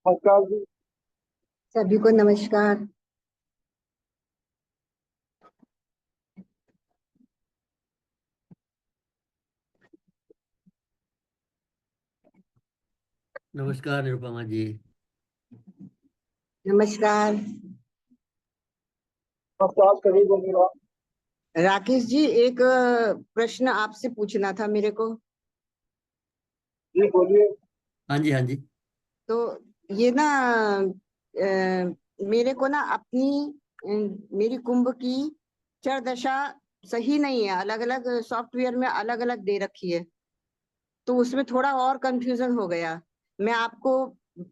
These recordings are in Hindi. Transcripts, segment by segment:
नमस्कार जी। सभी को नमस्कार। नमस्कार निरुपमा जी। नमस्कार नमस्कार सभी को। राकेश जी, एक प्रश्न आपसे पूछना था मेरे को। जी बोलिए। हाँ जी, हाँ जी। तो ये ना मेरे को ना अपनी मेरी कुंभ की चरदशा सही नहीं है। अलग अलग सॉफ्टवेयर में अलग अलग दे रखी है, तो उसमें थोड़ा और कंफ्यूजन हो गया। मैं आपको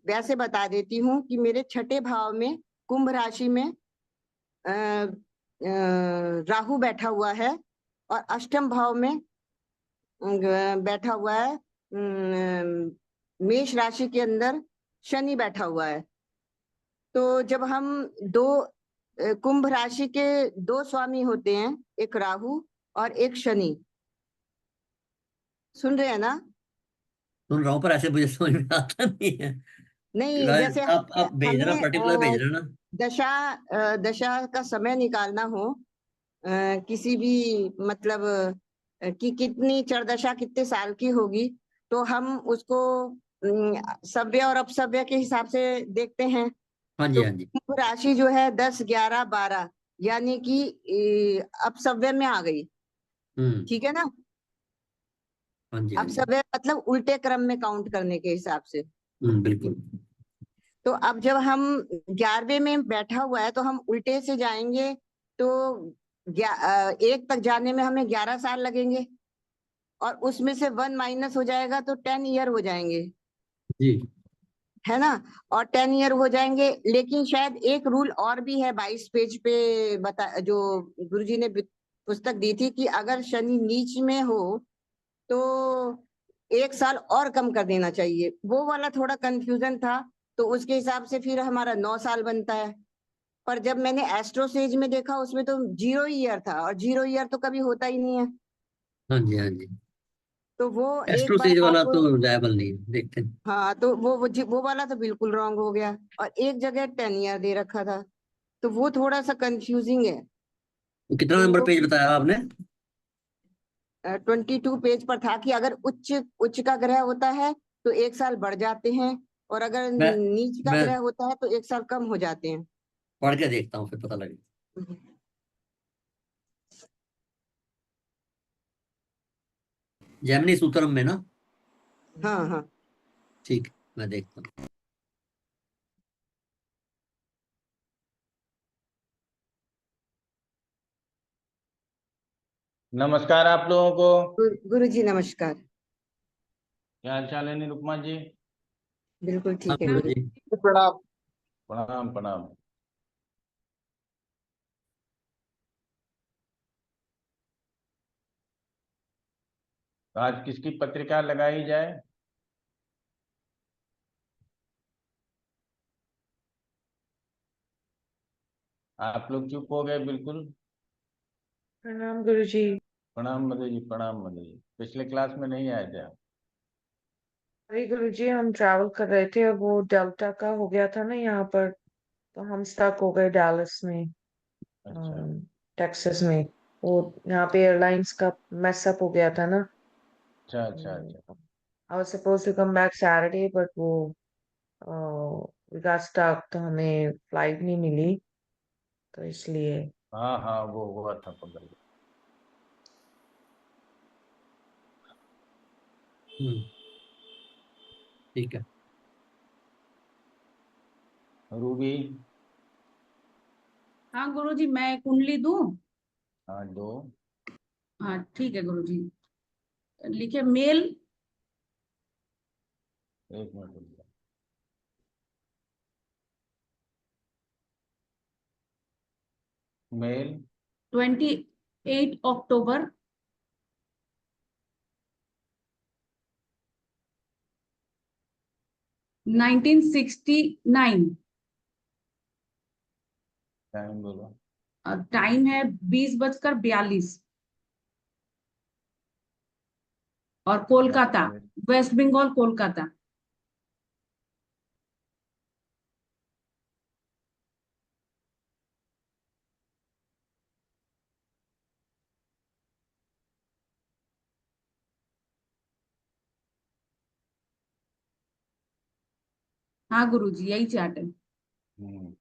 वैसे बता देती हूँ कि मेरे छठे भाव में कुंभ राशि में अ, राहु बैठा हुआ है, और अष्टम भाव में बैठा हुआ है। मेष राशि के अंदर शनि बैठा हुआ है। तो जब हम दो कुंभ राशि के दो स्वामी होते हैं, एक राहु और एक शनि। सुन रहे हैं ना? सुन रहा हूँ, पर ऐसे मुझे समझ में आता नहीं है। नहीं, जैसे आप भेजना, हमें पर्टिकुलर भेज रहे हो ना? दशा दशा का समय निकालना हो, किसी भी मतलब कि कितनी चरदशा कितने साल की होगी, तो हम उसको सव्य और अपसव्य के हिसाब से देखते हैं। हाँ जी, तो हाँ जी। कुंभ राशि जो है 10, 11, 12 यानी कि अपसव्य में आ गई। हम्म। ठीक है ना? हाँ जी, हाँ जी। अपसव्य मतलब उल्टे क्रम में काउंट करने के हिसाब से। बिल्कुल। तो अब जब हम 11वें में बैठा हुआ है तो हम उल्टे से जाएंगे, तो 1 तक जाने में हमें 11 साल लगेंगे, और उसमें से 1 माइनस हो जाएगा तो 10 ईयर हो जाएंगे, जी। है ना? और 10 ईयर हो जाएंगे। लेकिन शायद एक रूल और भी है, 22 पेज पे जो गुरुजी ने पुस्तक दी थी, कि अगर शनि नीच में हो तो 1 साल और कम कर देना चाहिए। वो वाला थोड़ा कंफ्यूजन था, तो उसके हिसाब से फिर हमारा 9 साल बनता है। पर जब मैंने एस्ट्रोसेज में देखा, उसमें तो 0 ईयर था, और 0 ईयर तो कभी होता ही नहीं है। हाँ जी, हाँ जी। तो वो एक एस्ट्रो बार सेज वाला आप, तो जायबल नहीं है, देखते हैं। हाँ, तो वो वाला तो बिल्कुल रॉन्ग हो गया, और एक जगह 10 ईयर दे रखा था, तो वो थोड़ा सा कंफ्यूजिंग है। तो कितना तो नंबर वो पेज बताया आपने? 22 पेज पर था कि अगर उच्च उच्च का ग्रह होता है तो 1 साल बढ़ जाते हैं, और अगर मैं नीच का मैं ग्रह होता है तो 1 साल कम हो जाते हैं। पढ़ के देखता हूँ, फिर पता लगेगा। जैमिनी सूत्रम में ना? हाँ हाँ। ठीक, मैं देखता हूँ। नमस्कार आप लोगों को। गुरु जी नमस्कार। क्या हाल चाल है निरुपमा जी? बिल्कुल हाँ ठीक है गुरु गुरु। जी। प्रणाम। प्रणाम प्रणाम। तो आज किसकी पत्रिका लगाई जाए? आप लोग चुप हो गए बिल्कुल। प्रणाम गुरुजी। प्रणाम मधु जी, प्रणाम मधु जी। पिछले क्लास में नहीं आए थे आप? अरे गुरुजी, हम ट्रैवल कर रहे थे और वो डेल्टा का हो गया था ना यहाँ पर, तो हम स्टक हो गए डैलस में, अच्छा टेक्सास में। वो यहाँ पे एयरलाइंस का मैसअप हो गया था ना। अच्छा अच्छा अच्छा। I was suppose to come back Saturday, but वो वी गॉट स्टक, तो हमें फ्लाइट नहीं मिली, तो इसलिए। हाँ हाँ, वो हुआ था पकड़। हम्म। ठीक है। रूबी। हाँ गुरुजी, मैं कुंडली दूं? हाँ दो। हाँ ठीक है गुरुजी। लिखे मेल। एक मिनट रुक जाओ। मेल। 28 अक्टूबर 1969। टाइम बोलो। टाइम है 20:42, और कोलकाता, मिनट। वेस्ट बंगाल कोलकाता। हाँ गुरुजी, यही चार्ट है। हम्म,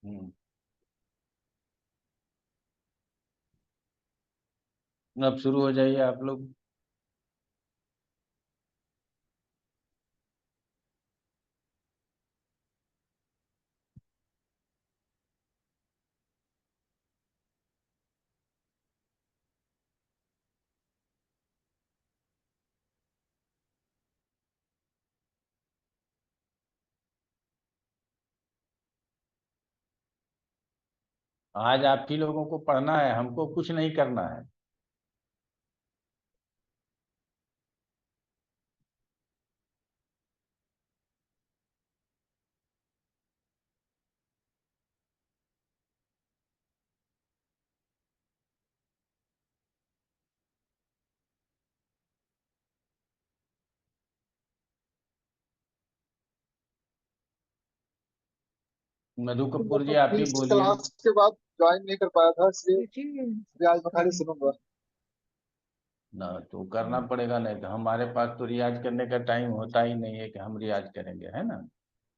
हम्म। अब शुरू हो जाइए आप लोग। आज आप ही लोगों को पढ़ना है, हमको कुछ नहीं करना है। मधु कपूर जी, आप ही 20 बोलिए। क्लास के बाद ज्वाइन नहीं कर पाया था, इसलिए गुरुजी रियाज में खाली सुनूंगा। ना तो करना पड़ेगा, नहीं तो हमारे पास तो रियाज करने का टाइम होता ही नहीं है कि हम रियाज करेंगे, है ना।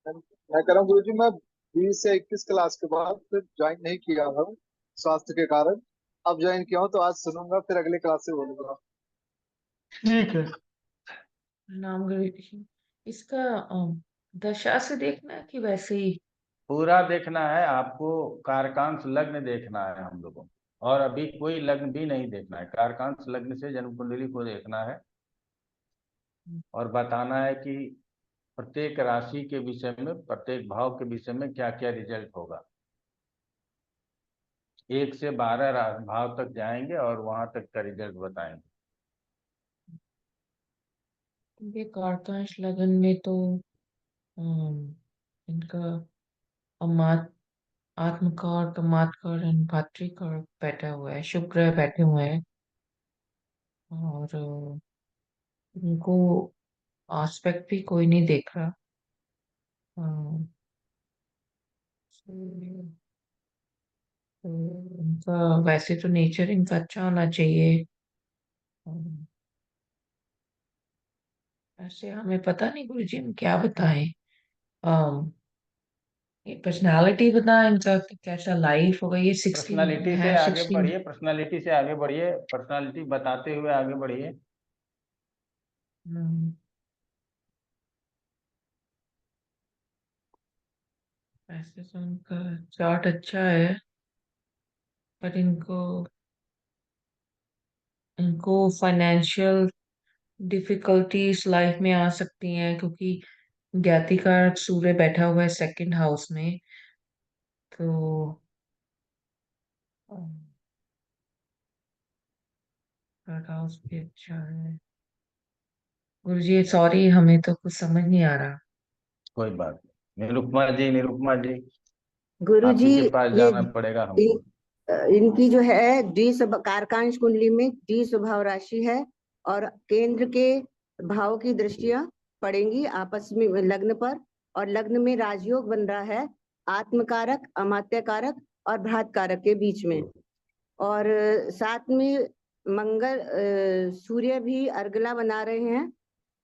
मैं कह रहा हूँ गुरुजी, मैं 20 से 21 क्लास के बाद फिर ज्वाइन नहीं किया था स्वास्थ्य के कारण। अब ज्वाइन किया हूँ तो आज सुनूंगा, फिर अगले क्लास से बोलूंगा। ठीक है। नाम गुरुजी, इसका दशा से देखना है कि वैसे ही? पूरा देखना है आपको, कारकांश लग्न देखना है हम लोगों को। और अभी कोई लग्न भी नहीं देखना है, कारकांश लग्न से जन्म कुंडली को देखना है और बताना है कि प्रत्येक राशि के विषय में, प्रत्येक भाव के विषय में क्या क्या रिजल्ट होगा। 1 से 12 भाव तक जाएंगे और वहां तक का रिजल्ट बताएंगे। ये कारकांश लगन में तो इनका अमात आत्मकार, कमातकार एंड भातृकार बैठा हुआ है, शुभ ग्रह बैठे हुए हैं। और इनको आस्पेक्ट भी कोई नहीं देख रहा। so, तो इनका वैसे तो नेचर इनका अच्छा होना चाहिए। अम, ऐसे हमें पता नहीं गुरुजी, हम क्या बताएं। अम, ये पर्सनालिटी बता इनका कि कैसा लाइफ होगा। ये 16 पर्सनालिटी से है, आगे 16। बढ़िए, पर्सनालिटी से आगे बढ़िए, पर्सनालिटी बताते हुए आगे बढ़िए। वैसे तो उनका चार्ट अच्छा है, पर इनको इनको फाइनेंशियल डिफिकल्टीज लाइफ में आ सकती हैं, क्योंकि ज्ञाति का सूर्य बैठा हुआ है सेकंड हाउस में। तो थर्ड हाउस भी अच्छा है। गुरुजी सॉरी, हमें तो कुछ समझ नहीं आ रहा। कोई बात नहीं, निरुपमा जी, निरुपमा जी, आप गुरुजी ही के पास ये जाना पड़ेगा हमको। इनकी जो है कारकांश कुंडली में स्वभाव राशि है और केंद्र के भाव की दृष्टियां पड़ेंगी आपस में लग्न पर। और लग्न में राजयोग बन रहा है आत्मकारक, अमात्यकारक और भ्रातकारक के बीच में। और साथ में मंगल सूर्य भी अर्गला बना रहे हैं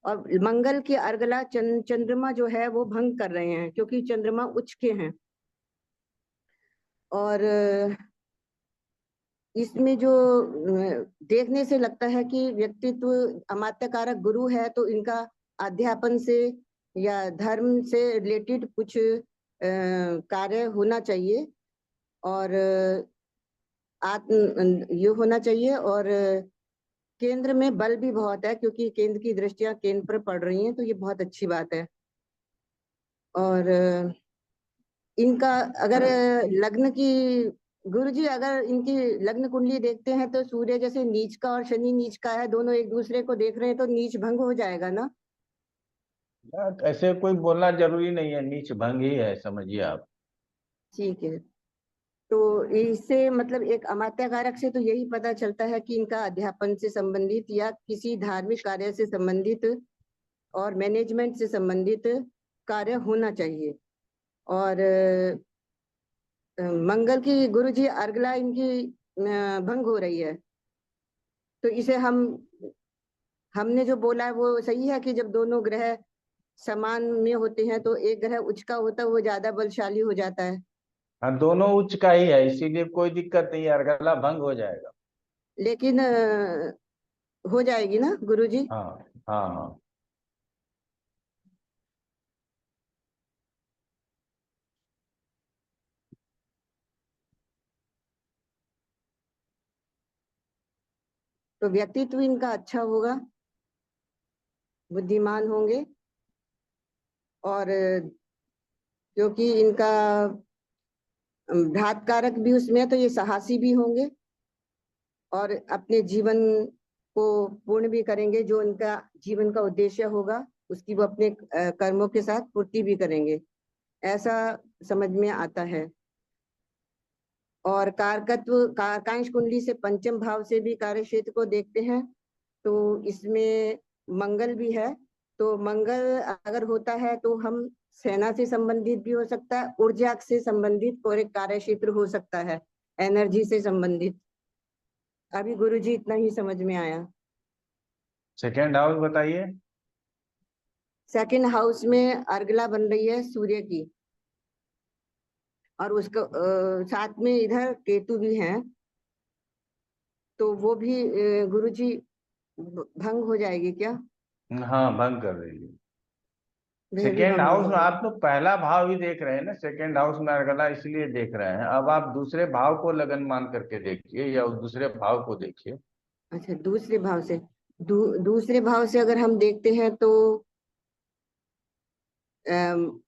और मंगल के अर्गला चंद्रमा जो है वो भंग कर रहे हैं, क्योंकि चंद्रमा उच्च के हैं। और इसमें जो देखने से लगता है कि व्यक्तित्व अमात्यकारक गुरु है, तो इनका अध्यापन से या धर्म से रिलेटेड कुछ कार्य होना चाहिए और आत्म ये होना चाहिए। और केंद्र में बल भी बहुत है, क्योंकि केंद्र की दृष्टियां केंद्र पर पड़ रही हैं, तो ये बहुत अच्छी बात है। और इनका अगर लग्न की गुरुजी अगर इनकी लग्न कुंडली देखते हैं तो सूर्य जैसे नीच का और शनि नीच का है, दोनों एक दूसरे को देख रहे हैं, तो नीच भंग हो जाएगा ना? ऐसे कोई बोलना जरूरी नहीं है, नीच भंग ही है, समझिए आप। ठीक है। तो इससे मतलब एक अमात्य कारक से तो यही पता चलता है कि इनका अध्यापन से संबंधित या किसी धार्मिक कार्य से संबंधित और मैनेजमेंट से संबंधित कार्य होना चाहिए। और मंगल की गुरुजी अर्गला इनकी भंग हो रही है, तो इसे हमने जो बोला है वो सही है कि जब दोनों ग्रह समान में होते हैं तो एक ग्रह उच्च का होता है वो ज्यादा बलशाली हो जाता है। हाँ, दोनों उच्च का ही है, इसीलिए कोई दिक्कत नहीं है, अर्गला भंग हो जाएगा। लेकिन हो जाएगी ना गुरुजी? हाँ हाँ हाँ। तो व्यक्तित्व इनका अच्छा होगा, बुद्धिमान होंगे, और क्योंकि इनका घात कारक भी उसमें है तो ये साहसी भी होंगे और अपने जीवन को पूर्ण भी करेंगे, जो इनका जीवन का उद्देश्य होगा उसकी वो अपने कर्मों के साथ पूर्ति भी करेंगे, ऐसा समझ में आता है। और कारकत्व कारकांश कुंडली से पंचम भाव से भी कार्य क्षेत्र को देखते हैं तो इसमें मंगल भी है। तो मंगल अगर होता है तो हम सेना से संबंधित भी हो सकता है, ऊर्जा से संबंधित और एक कार्य क्षेत्र हो सकता है, एनर्जी से संबंधित। अभी गुरुजी इतना ही समझ में आया। सेकेंड हाउस बताइए। सेकंड हाउस में अर्गला बन रही है सूर्य की, और उसका साथ में इधर केतु भी है, तो वो भी गुरुजी भंग हो जाएगी क्या? हाँ, भंग कर रही है। वह भी सेकेंड भंग हो हाउस में जाएगी। आप तो पहला भाव ही देख रहे हैं ना, सेकेंड हाउस में अर्गला इसलिए देख रहे हैं। अब आप दूसरे भाव को लगन मान करके देखिए, या उस दूसरे भाव को देखिए। अच्छा, दूसरे भाव से दूसरे भाव से अगर हम देखते हैं तो अम,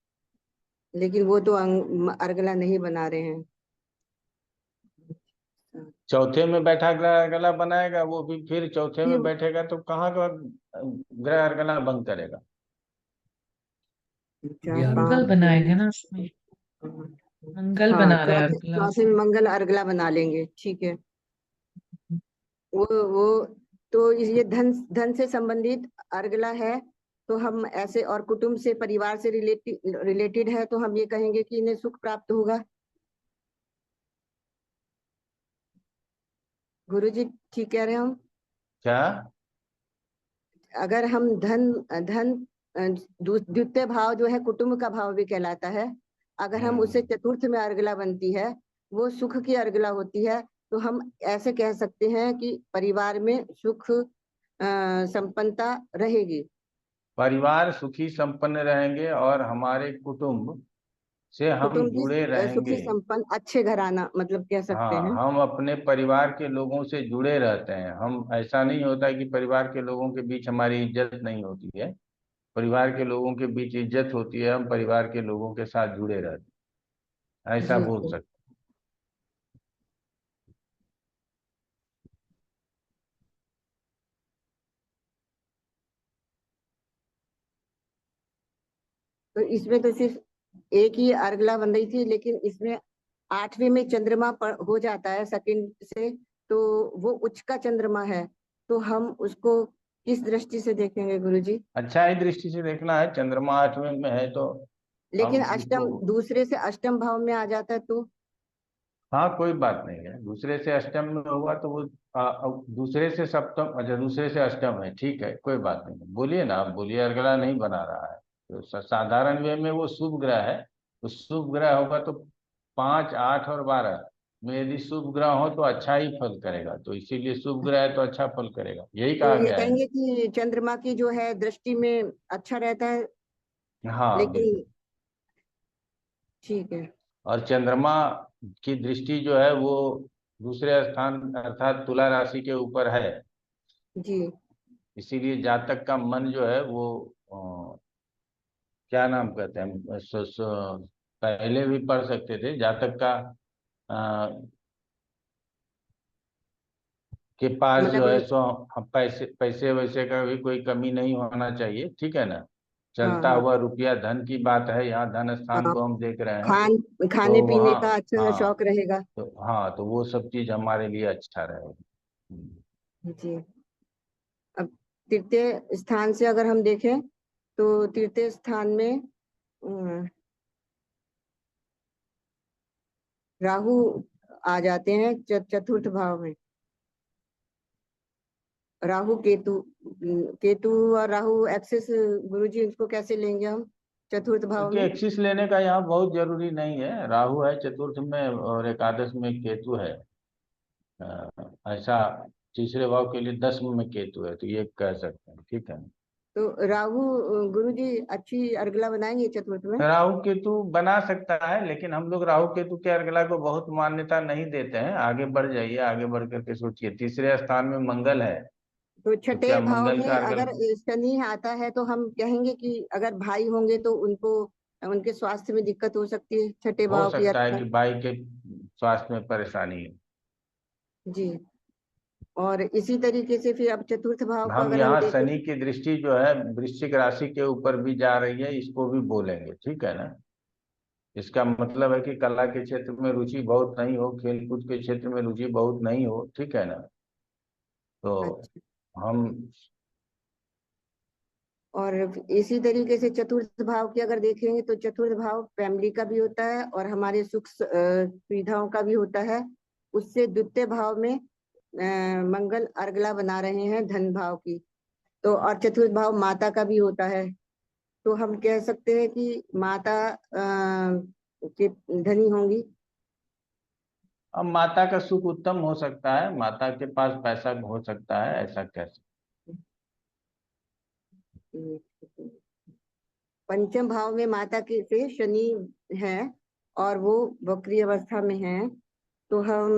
लेकिन वो तो अर्गला नहीं बना रहे हैं। चौथे में बैठा ग्रह अर्गला बनाएगा, वो भी फिर चौथे फिर में बैठेगा, तो कहाँ का ग्रह अर्गला भंग करेगा? 4 ग्यारह। 5 मंगल बनाएगा ना उसमें, मंगल हाँ, बना रहे हैं चौथे क्लास चौथे में में। मंगल अर्गला बना लेंगे, ठीक है। वो तो ये धन धन से संबंधित अर्गला है, तो हम ऐसे, और कुटुंब से परिवार से रिलेटेड है तो हम ये कहेंगे कि इन्हें सुख प्राप्त होगा। गुरुजी ठीक कह रहे हैं हम? क्या? अगर हम धन धन द्वितीय भाव जो है कुटुंब का भाव भी कहलाता है, अगर हम उसे हम्म। चतुर्थ में अर्गला बनती है, वो सुख की अर्गला होती है, तो हम ऐसे कह सकते हैं कि परिवार में सुख संपन्नता रहेगी। परिवार सुखी संपन्न रहेंगे और हमारे कुटुंब से हम कुटुंब भी जुड़े सुखी रहेंगे। संपन्न अच्छे घराना मतलब कह सकते हाँ, हैं। हम अपने परिवार के लोगों से जुड़े रहते हैं। हम, ऐसा नहीं होता कि परिवार के लोगों के बीच हमारी इज्जत नहीं होती है। परिवार के लोगों के बीच इज्जत होती है, हम परिवार के लोगों के साथ जुड़े रहते हैं, ऐसा जी बोल जी। सकते तो इसमें तो सिर्फ एक ही अर्गला बन रही थी, लेकिन इसमें 8वें में चंद्रमा हो जाता है सेकंड से, तो वो उच्च का चंद्रमा है, तो हम उसको किस दृष्टि से देखेंगे गुरुजी? हैं। अच्छा ही दृष्टि से देखना है, चंद्रमा 8वें में है तो हम लेकिन उसको। अष्टम दूसरे से अष्टम भाव में आ जाता है तो? हाँ, कोई बात नहीं है, दूसरे से अष्टम में हुआ तो वो दूसरे से सप्तम, अच्छा दूसरे से अष्टम है, ठीक है, कोई बात नहीं है। बोलिए ना, आप बोलिए, अर्गला नहीं बना रहा है। तो साधारण वे में वो शुभ ग्रह है, तो शुभ ग्रह होगा तो 5 8 और 12 में यदि शुभ ग्रह हो तो अच्छा ही फल करेगा, तो इसीलिए शुभ ग्रह है तो अच्छा फल करेगा, यही तो कहा ये गया है। कहेंगे कि चंद्रमा की जो है दृष्टि में अच्छा रहता है, हाँ बिल्कुल। लेकिन ठीक है। और चंद्रमा की दृष्टि जो है वो दूसरे स्थान अर्थात तुला राशि के ऊपर है, जी इसीलिए जातक का मन जो है वो क्या नाम कहते हैं, पहले भी पढ़ सकते थे, जातक का के पास जो है मतलब सो पैसे पैसे वैसे का भी कोई कमी नहीं होना चाहिए, ठीक है ना। हाँ चलता हाँ हुआ रुपया धन की बात है, यहाँ धन स्थान हाँ, को हम देख रहे हैं। खाने तो पीने वहाँ, का अच्छा हाँ, शौक रहेगा। तो हाँ, तो वो सब चीज हमारे लिए अच्छा रहेगा। जी। अब तृतीय स्थान से अगर हम देखें तो तृतीय स्थान में राहु आ जाते हैं चतुर्थ भाव में। राहु केतु, केतु और राहु एक्सेस, गुरुजी इसको कैसे लेंगे हम चतुर्थ भाव कि में? एक्सिस लेने का यहाँ बहुत जरूरी नहीं है। राहु है चतुर्थ में और एकादश में केतु है। ऐसा तीसरे भाव के लिए 10 में केतु है, तो ये कह सकते हैं, ठीक है। तो राहु गुरुजी अच्छी अर्गला बनाएंगे चतुर्थ में? राहु केतु बना सकता है, लेकिन हम लोग राहु केतु के अर्गला को बहुत मान्यता नहीं देते हैं। आगे बढ़ जाइए, आगे बढ़ करके सोचिए। तीसरे स्थान में मंगल है, तो तो क्या छठे भाव मंगल का में अर्गल अगर शनि आता है तो हम कहेंगे कि अगर भाई होंगे तो उनको, उनके स्वास्थ्य में दिक्कत हो सकती है छठे हो भाव की सकता है अर्गला। कि भाई के स्वास्थ्य में परेशानी है। जी। और इसी तरीके से फिर अब चतुर्थ भाव को हम अगर हम यहाँ देखें, शनि की दृष्टि जो है वृश्चिक राशि के ऊपर भी जा रही है, इसको भी बोलेंगे, ठीक है ना। इसका मतलब है कि कला के क्षेत्र में रुचि बहुत नहीं हो, खेल कूद के क्षेत्र में रुचि बहुत नहीं हो, ठीक है ना। तो अच्छा, हम, और इसी तरीके से चतुर्थ भाव की अगर देखेंगे तो चतुर्थ भाव फैमिली का भी होता है और हमारे सुख सुविधाओं का भी होता है। उससे द्वितीय भाव में मंगल अर्गला बना रहे हैं धन भाव की। तो और चतुर्थ भाव माता का भी होता है। तो हम कह सकते हैं कि माता के धनी होंगी। अब माता का सुख उत्तम हो सकता है, माता के पास पैसा हो सकता है, ऐसा कह सकते। पंचम भाव में माता के से शनि है और वो वक्री अवस्था में है। तो हम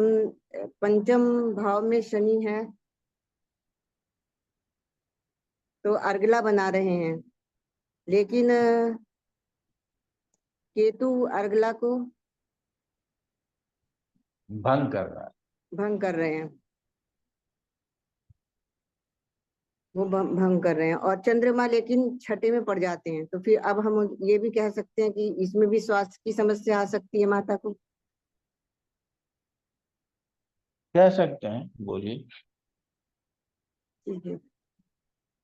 पंचम भाव में शनि है तो अर्गला बना रहे हैं, लेकिन केतु अर्गला को भंग कर रहा है। भंग कर रहे हैं, वो भंग कर रहे हैं। और चंद्रमा लेकिन छठे में पड़ जाते हैं, तो फिर अब हम ये भी कह सकते हैं कि इसमें भी स्वास्थ्य की समस्या आ सकती है माता को। कह सकते हैं, बोलिए। ठीक है।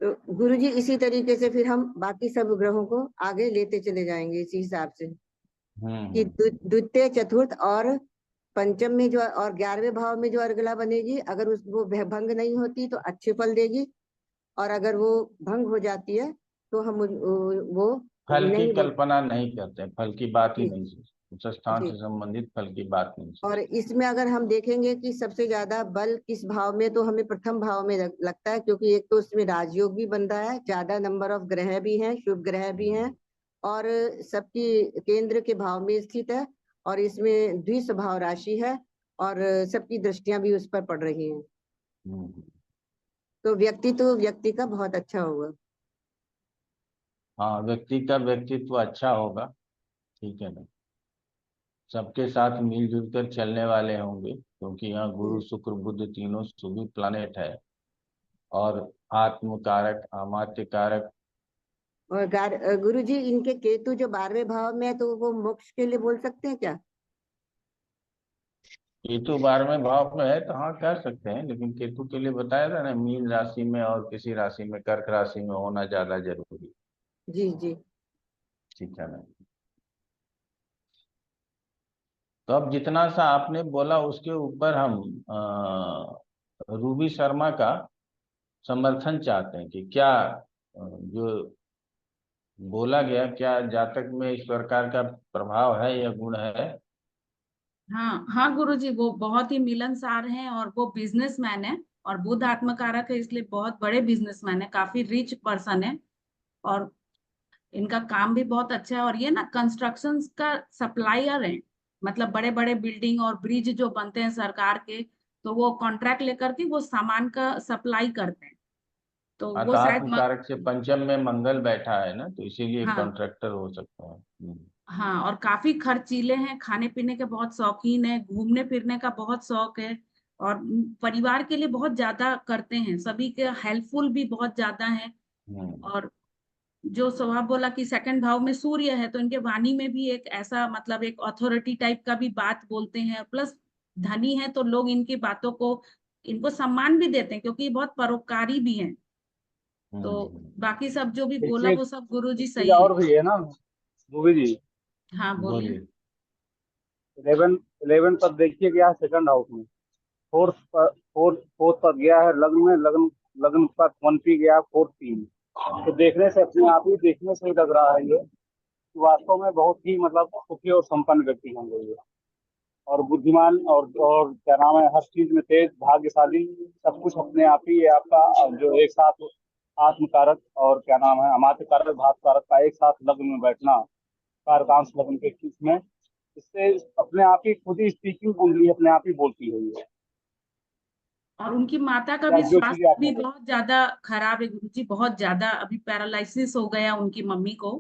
तो गुरुजी इसी तरीके से फिर हम बाकी सब ग्रहों को आगे लेते चले जाएंगे इसी हिसाब से कि हम्म। द्वितीय चतुर्थ और पंचम में जो और 11वें भाव में जो अर्गला बनेगी, अगर उस वो भंग नहीं होती तो अच्छे फल देगी, और अगर वो भंग हो जाती है तो हम वो फल की नहीं बोल। कल्पना नहीं करते, फल की बात ही जी नहीं सोचते, उस स्थान जी। से संबंधित फल की बात नहीं और सोचते। इसमें अगर हम देखेंगे कि सबसे ज्यादा बल किस भाव में, तो हमें प्रथम भाव में लगता है, क्योंकि एक तो उसमें राजयोग भी बन रहा है, ज्यादा नंबर ऑफ ग्रह भी हैं, शुभ ग्रह भी हैं, और सबकी केंद्र के भाव में स्थित है, और इसमें द्विस्वभाव राशि है, और सबकी दृष्टियां भी उस पर पड़ रही हैं। हम्म। तो व्यक्ति का बहुत अच्छा होगा। हाँ, व्यक्ति का व्यक्तित्व अच्छा होगा, ठीक है ना। सबके साथ मिलजुल कर चलने वाले होंगे, क्योंकि यहाँ गुरु शुक्र बुध तीनों शुभ प्लानेट है। और आत्म कारक, अमात्य कारक। और गुरु जी इनके केतु जो 12वें भाव में है, तो वो मोक्ष के लिए बोल सकते हैं क्या? केतु 12वें भाव में है तो हाँ कह सकते हैं, लेकिन केतु के लिए बताया था ना, मीन राशि में और किसी राशि में, कर्क राशि में होना ज्यादा जरूरी है, जी जी। ठीक है ना। तो अब जितना सा आपने बोला उसके ऊपर हम रूबी शर्मा का समर्थन चाहते हैं कि क्या जो बोला गया, क्या जातक में इस प्रकार का प्रभाव है या गुण है। हाँ हाँ गुरुजी, वो बहुत ही मिलनसार हैं और वो बिजनेसमैन है, और बुध आत्मकारक है इसलिए बहुत बड़े बिजनेसमैन है, काफी रिच पर्सन है। और इनका काम भी बहुत अच्छा है, और ये ना कंस्ट्रक्शन का सप्लायर है। मतलब बड़े बड़े बिल्डिंग और ब्रिज जो बनते हैं सरकार के, तो वो कॉन्ट्रैक्ट लेकर के वो सामान का सप्लाई करते हैं। तो हाँ, वो तो शायद आत्मकारक से पंचम में मंगल बैठा है ना, तो इसीलिए हाँ कॉन्ट्रैक्टर हो सकता है। हाँ, और काफी खर्चीले हैं, खाने पीने के बहुत शौकीन है, घूमने फिरने का बहुत शौक है, और परिवार के लिए बहुत ज्यादा करते हैं, सभी के हेल्पफुल भी बहुत ज्यादा है। और जो स्वभाव बोला कि सेकंड भाव में सूर्य है, तो इनके वाणी में भी एक ऐसा मतलब एक अथॉरिटी टाइप का भी बात बोलते हैं, प्लस धनी है तो लोग इनकी बातों को, इनको सम्मान भी देते हैं क्योंकि ये बहुत परोपकारी भी हैं। तो बाकी सब जो भी एक बोला चीज वो सब गुरुजी एक चीज सही है। और भी है ना मूवी जी। हाँ बोलिए। बोलिए। 11 पर देखिए गया है सेकंड हाउस में। फोर्थ पर गया है लग्न में, लग्न लग्न पर 20 गया, फोर्थ 3। तो देखने से अपने आप ही देखने से ही लग रहा है ये कि वास्तव में बहुत ही मतलब सुखी और संपन्न व्यक्ति होंगे ये, और बुद्धिमान, और क्या नाम है, हर चीज में तेज, भाग्यशाली, सब कुछ अपने आप ही ये आपका जो एक साथ आत्मकारक और क्या नाम है अमात्य कारक भाव कारक का एक साथ लग्न में बैठना, कारकांश लग्न के इसमें, इससे अपने आप ही खुद ही स्पीकिंग कुंडली अपने आप ही बोलती है ये। और उनकी माता का या भी जो चीजें स्वास्थ्य आपने भी बहुत ज्यादा खराब है गुरुजी, बहुत ज्यादा। अभी पैरालिसिस हो गया उनकी मम्मी को,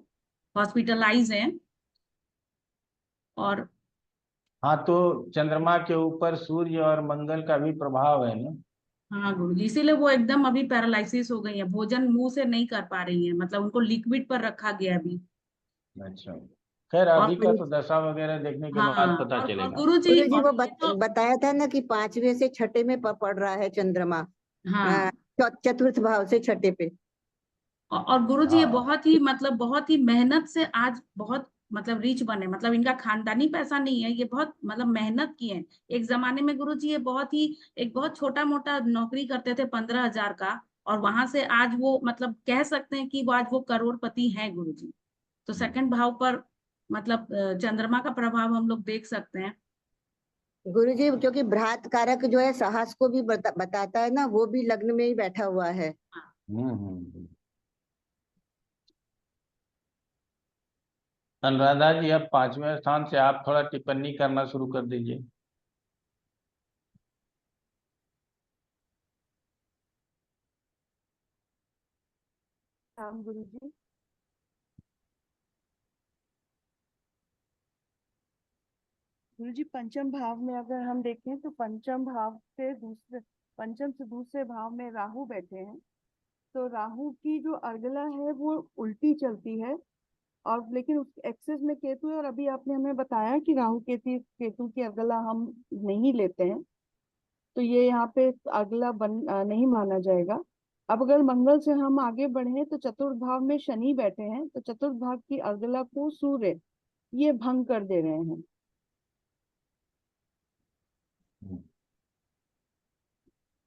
हॉस्पिटलाइज है। और हाँ, तो चंद्रमा के ऊपर सूर्य और मंगल का भी प्रभाव है ना। हाँ गुरुजी, इसीलिए वो एकदम अभी पैरालिसिस हो गई है, भोजन मुंह से नहीं कर पा रही है, मतलब उनको लिक्विड पर रखा गया अभी। अच्छा, खैर और अभी का तो दशा वगैरह देखने के बाद हाँ, पता और चलेगा। गुरुजी, गुरुजी और वो ये तो बताया था ना कि 5वें से छठे में पड़ रहा है चंद्रमा, हाँ। चतुर्थ भाव से छठे पे। और गुरुजी ये हाँ, बहुत ही मतलब बहुत ही मेहनत से आज बहुत मतलब रिच बने, मतलब इनका खानदानी पैसा नहीं है, ये बहुत मतलब मेहनत की है। एक जमाने में गुरुजी ये बहुत ही एक बहुत छोटा मोटा नौकरी करते थे 15,000 का, और वहां से आज वो मतलब कह सकते हैं कि वो आज वो करोड़पति हैं गुरुजी। तो सेकंड भाव पर मतलब चंद्रमा का प्रभाव हम लोग देख सकते हैं। गुरुजी क्योंकि भ्रात कारक जो है साहस को भी बताता है ना, वो भी लग्न में ही बैठा हुआ है। हम्म। अनुराधा जी, अब 5वें स्थान से आप थोड़ा टिप्पणी करना शुरू कर दीजिए। राम गुरु जी। गुरु जी, पंचम भाव में अगर हम देखें तो पंचम से दूसरे भाव में राहु बैठे हैं। तो राहु की जो अर्गला है वो उल्टी चलती है, और लेकिन उस एक्सेस में केतु है, और अभी आपने हमें बताया कि राहु केतु की अर्गला हम नहीं लेते हैं, तो ये यहाँ पे अर्गला नहीं माना जाएगा। अब अगर मंगल से हम आगे बढ़े तो चतुर्थ भाव में शनि बैठे हैं, तो चतुर्थ भाव की अर्गला को सूर्य ये भंग कर दे रहे हैं।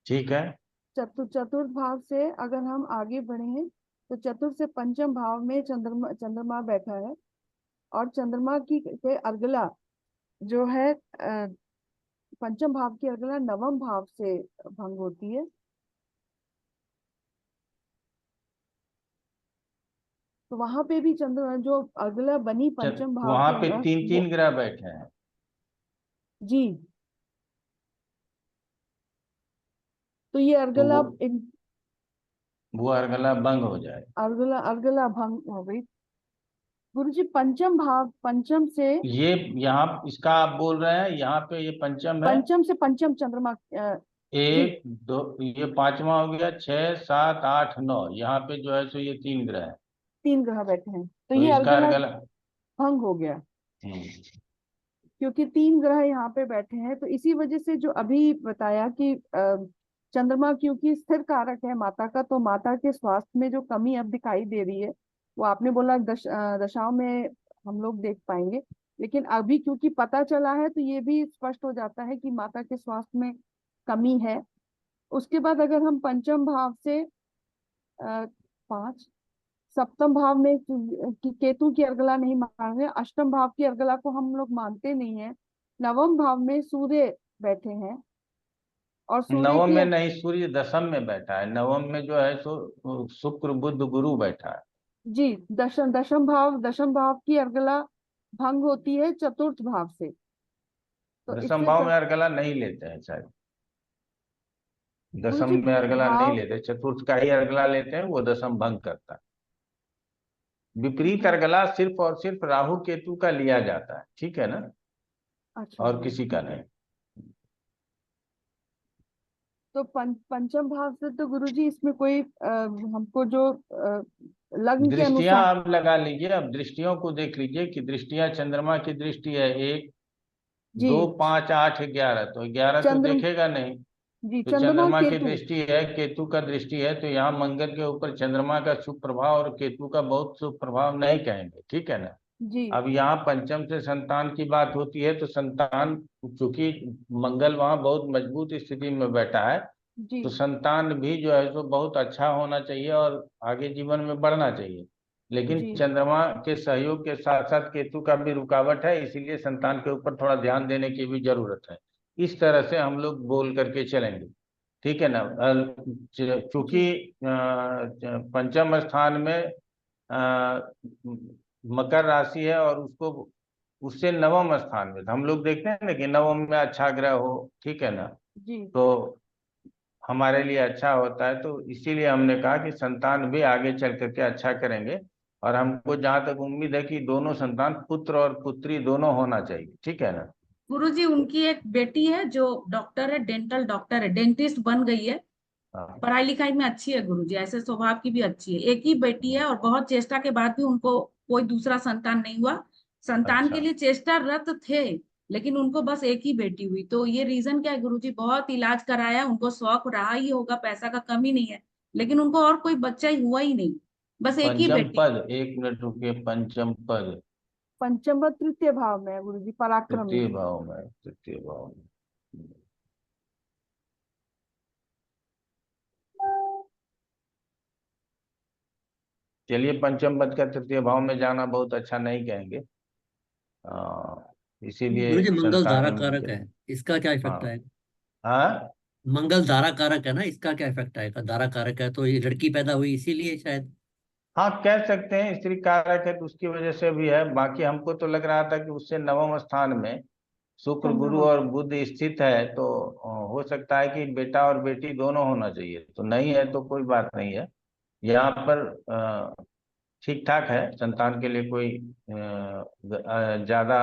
ठीक है। चतुर्थ भाव से अगर हम आगे बढ़े तो चतुर्थ से पंचम भाव में चंद्रमा बैठा है, और चंद्रमा की के अर्गला जो है पंचम भाव की अर्गला नवम भाव से भंग होती है। तो वहां पे भी चंद्र जो अर्गला बनी पंचम भाव वहां की पे अर्गला तीन तीन ग्रह बैठे हैं। जी, तो ये तो अर्गला वो अर्गला भंग हो जाए। अर्गला भंग हो गई। गुरु जी, पंचम से ये यहाँ इसका आप बोल रहे हैं, यहाँ पे ये पंचम है। पंचम चंद्रमा जी, 1 2, ये 5वां हो गया, 6 7 8 9, यहाँ पे जो है सो ये 3 ग्रह है। 3 ग्रह बैठे हैं, तो तो ये इसका अर्गला अर्गला। भंग हो गया हम्म। क्योंकि 3 ग्रह यहाँ पे बैठे हैं। तो इसी वजह से जो अभी बताया कि चंद्रमा क्योंकि स्थिर कारक है माता का, तो माता के स्वास्थ्य में जो कमी अब दिखाई दे रही है वो आपने बोला दशाओं में हम लोग देख पाएंगे, लेकिन अभी क्योंकि पता चला है तो ये भी स्पष्ट हो जाता है कि माता के स्वास्थ्य में कमी है। उसके बाद अगर हम पंचम भाव से 5 सप्तम भाव में केतु की अर्गला नहीं मान रहे, अष्टम भाव की अर्गला को हम लोग मानते नहीं है। नवम भाव में सूर्य बैठे हैं, और सूर्य नवम की में नहीं, सूर्य दशम में बैठा है। नवम में जो है सो शुक्र बुध गुरु बैठा है। जी, दशम भाव की अर्गला भंग होती है चतुर्थ भाव से, तो दशम इससे भाव में अर्गला नहीं लेते हैं शायद। गुरु दशम जी में अर्गला नहीं भाव लेते, चतुर्थ का ही अर्गला लेते हैं, वो दशम भंग करता है। विपरीत अर्गला सिर्फ और सिर्फ राहु केतु का लिया जाता है, ठीक है ना, अच्छा और जी, किसी का नहीं। तो पंचम भाव से तो गुरुजी इसमें कोई हमको जो लग्न के दृष्टियां अनुसार। आप लगा लीजिए, अब दृष्टियों को देख लीजिए कि दृष्टियां, चंद्रमा की दृष्टि है 1, जी 2, 5, 8, 11, तो 11 तो चंद्र देखेगा नहीं। जी तो चंद्रमा चंद्रमा की केतु। दृष्टि है, केतु का दृष्टि है, तो यहाँ मंगल के ऊपर चंद्रमा का शुभ प्रभाव और केतु का बहुत शुभ प्रभाव नहीं कहेंगे, ठीक है ना। जी अब यहाँ पंचम से संतान की बात होती है, तो संतान, चूंकि मंगल वहाँ बहुत मजबूत स्थिति में बैठा है, जी तो संतान भी जो है सो बहुत अच्छा होना चाहिए और आगे जीवन में बढ़ना चाहिए। लेकिन जी चंद्रमा के सहयोग के साथ साथ केतु का भी रुकावट है, इसीलिए संतान के ऊपर थोड़ा ध्यान देने की भी जरूरत है। इस तरह से हम लोग बोल करके चलेंगे, ठीक है ना। चूंकि जी पंचम स्थान में मकर राशि है और उसको, उससे नवम स्थान में, तो हम लोग देखते हैं ना कि नवम में अच्छा ग्रह हो, ठीक है ना, जी तो हमारे लिए अच्छा होता है। तो इसीलिए हमने कहा कि संतान भी आगे चल करके अच्छा करेंगे, और हमको जहां तक उम्मीद है कि दोनों संतान, पुत्र और पुत्री दोनों होना चाहिए, ठीक है ना। गुरुजी उनकी एक बेटी है जो डॉक्टर है, डेंटल डॉक्टर है, डेंटिस्ट बन गई है। हाँ। पढ़ाई लिखाई में अच्छी है गुरुजी, ऐसे स्वभाव की भी अच्छी है। एक ही बेटी है और बहुत चेष्टा के बाद भी उनको कोई दूसरा संतान नहीं हुआ। संतान के अच्छा। लिए चेष्टारत थे, लेकिन उनको बस एक ही बेटी हुई। तो ये रीजन क्या है गुरुजी? बहुत इलाज कराया, उनको शौक रहा ही होगा, पैसा का कमी नहीं है, लेकिन उनको और कोई बच्चा ही हुआ ही नहीं, बस एक ही पंचम बेटी। पद, 1 मिनट रुकिए, पंचम पद पंचम व तृतीय भाव में है गुरुजी, पराक्रम तृतीय में। भाव में, तृतीय भाव में। चलिए, पंचम पद का तृतीय भाव में जाना बहुत अच्छा नहीं कहेंगे, इसीलिए गुरुजी मंगल संतान धारा ही कारक है, इसका क्या इफेक्ट हाँ। आएगा? हाँ, मंगल धारा कारक है ना, इसका क्या इफेक्ट आएगा? धारा कारक है तो ये लड़की पैदा हुई इसीलिए शायद। हाँ कह सकते हैं, स्त्री कारक है तो उसकी वजह से भी है। बाकी हमको तो लग रहा था कि उससे नवम स्थान में शुक्र, गुरु चंद्रमा। और बुध स्थित है, तो हो सकता है कि बेटा और बेटी दोनों होना चाहिए, तो नहीं है तो कोई बात नहीं है। यहाँ पर ठीक ठाक है, संतान के लिए कोई ज्यादा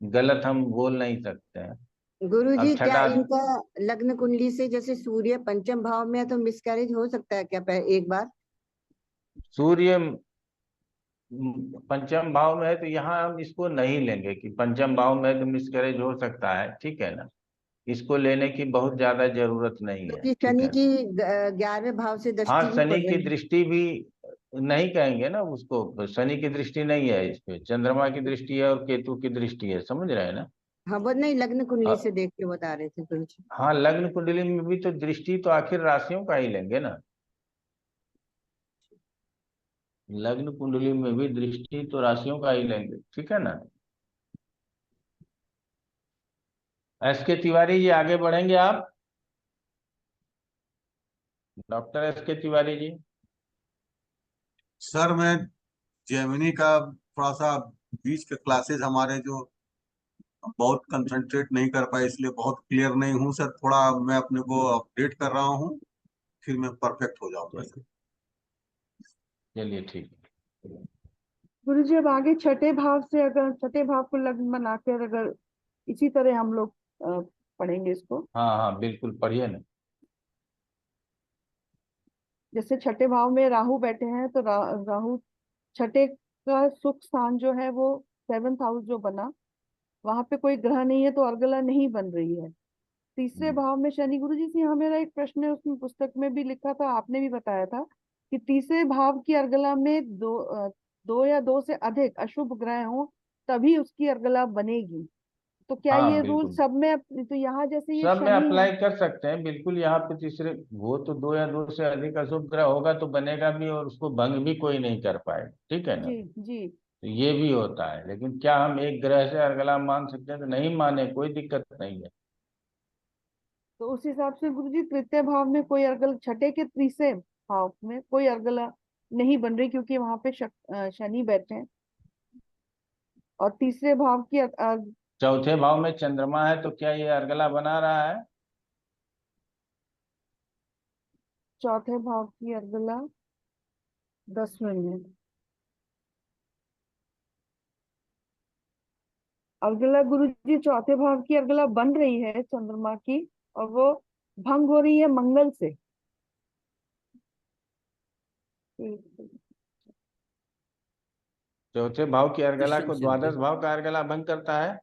गलत हम बोल नहीं सकते हैं। गुरुजी अब क्या छठा, इनका लग्न कुंडली से, जैसे सूर्य पंचम भाव में है तो मिसकैरेज हो सकता है क्या एक बार? सूर्य पंचम भाव में है, तो यहाँ हम इसको नहीं लेंगे कि पंचम भाव में है तो मिसकैरेज हो सकता है, ठीक है ना। इसको लेने की बहुत ज्यादा जरूरत नहीं है, क्योंकि ठीक शनि है की ना। 11वें भाव से हाँ, दृष्टि भी शनि पड़ की रही है। दृष्टि भी नहीं कहेंगे ना उसको, शनि की दृष्टि नहीं है इस पे, चंद्रमा की दृष्टि है और केतु की दृष्टि है, समझ रहे हैं ना। हाँ वो नहीं, लग्न कुंडली से और देख के बता रहे थे गुरुजी। हाँ, लग्न कुंडली में भी तो दृष्टि तो आखिर राशियों का ही लेंगे ना। लग्न कुंडली में भी दृष्टि तो राशियों का ही लेंगे, ठीक है ना। एस के तिवारी जी, आगे बढ़ेंगे आप, डॉक्टर एस के तिवारी जी। सर मैं जेमिनी का थोड़ा सा बीच के क्लासेस हमारे जो बहुत कंसंट्रेट नहीं कर पाए, इसलिए बहुत क्लियर नहीं हूँ सर। थोड़ा मैं अपने को अपडेट कर रहा हूँ, फिर मैं परफेक्ट हो जाऊंगा सर। चलिए ठीक है। गुरुजी अब आगे छठे भाव से, अगर छठे भाव को लग्न बनाकर अगर इसी तरह हम लोग पढ़ेंगे इसको। हाँ हाँ, बिल्कुल पढ़िए ना। जैसे छठे भाव में राहु बैठे हैं तो राहु छठे का सुख स्थान जो है वो 7th हाउस जो बना, वहां पे कोई ग्रह नहीं है तो अर्गला नहीं बन रही है। तीसरे भाव में शनि। गुरु जी से यहाँ मेरा एक प्रश्न है, उसमें पुस्तक में भी लिखा था, आपने भी बताया था कि तीसरे भाव की अर्गला में दो या दो से अधिक अशुभ ग्रह हो तभी उसकी अर्गला बनेगी। तो क्या हाँ ये रूल बिल्कुल, सब में तो यहाँ जैसे ये सब में शनि है। अप्लाई कर सकते हैं बिल्कुल। यहाँ पे तीसरे, वो तो 2 या 2 से अधिक अशुभ ग्रह होगा तो बनेगा भी, और उसको भंग भी कोई नहीं कर पाएगा, ठीक है ना। जी जी। तो ये भी होता है, लेकिन क्या हम एक ग्रह से अर्गला मान सकते हैं? तो नहीं माने, कोई दिक्कत नहीं है। तो उस हिसाब से गुरु जी तृतीय भाव में कोई अर्गल, छठे के तीसरे भाव में कोई अर्गला नहीं बन रही क्योंकि वहां पे शनि बैठे हैं। और तीसरे भाव की चौथे भाव में चंद्रमा है, तो क्या ये अर्गला बना रहा है? चौथे भाव की अर्गला 10वें में। अर्गला गुरु जी चौथे भाव की अर्गला बन रही है चंद्रमा की, और वो भंग हो रही है मंगल से। चौथे भाव की अर्गला दशम को से होगी। द्वादश भाव का अर्गला भंग करता है।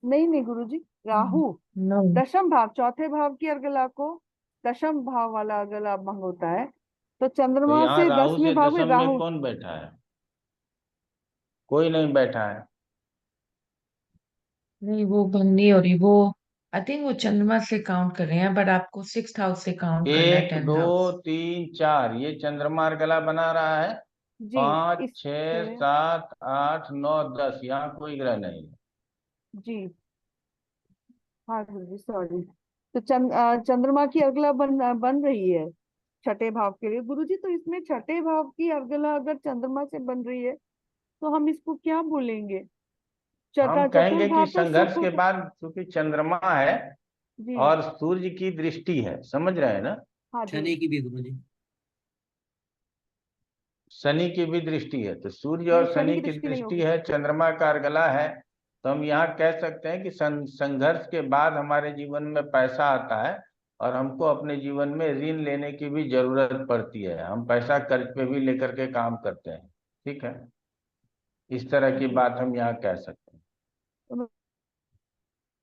नहीं नहीं गुरुजी, राहु नो, दशम भाव, चौथे भाव की अर्गला को दशम भाव वाला अर्गला भंग होता है। तो तो चंद्रमा यहाँ से राहु 10वें से भाव में दशम में राहु। कौन बैठा है? कोई नहीं बैठा है। नहीं वो भंग नहीं हो रही वो। आई थिंक वो चंद्रमा से काउंट कर रहे हैं, बट आपको 6th हाउस से काउंट करना है, 1 10th 2 हाउस। 3 4 ये चंद्रमा अर्गला बना रहा है। जी 5 6 इससे 7 8 9 10 यहाँ कोई ग्रह नहीं है। जी हाँ गुरुजी सॉरी। तो चंद्रमा की अर्गला बन रही है छठे भाव के लिए गुरुजी। तो इसमें छठे भाव की अर्गला अगर चंद्रमा से बन रही है तो हम इसको क्या बोलेंगे? हम कहेंगे कि चतुर्भाव तो संघर्ष के सुख। बाद चूंकि चंद्रमा है जी और सूर्य की दृष्टि है, समझ रहे हैं ना? हाँ जी शनि की भी गुरुजी। शनि की भी दृष्टि है, तो सूर्य नहीं, और शनि शनि की की दृष्टि नहीं दृष्टि होगी। है, चंद्रमा का अर्गला है। तो हम यहाँ कह सकते हैं कि संघर्ष के बाद हमारे जीवन में पैसा आता है और हमको अपने जीवन में ऋण लेने की भी जरूरत पड़ती है। हम पैसा कर्ज पे भी लेकर के काम करते हैं। ठीक है, इस तरह की जी बात हम यहाँ कह सकते हैं।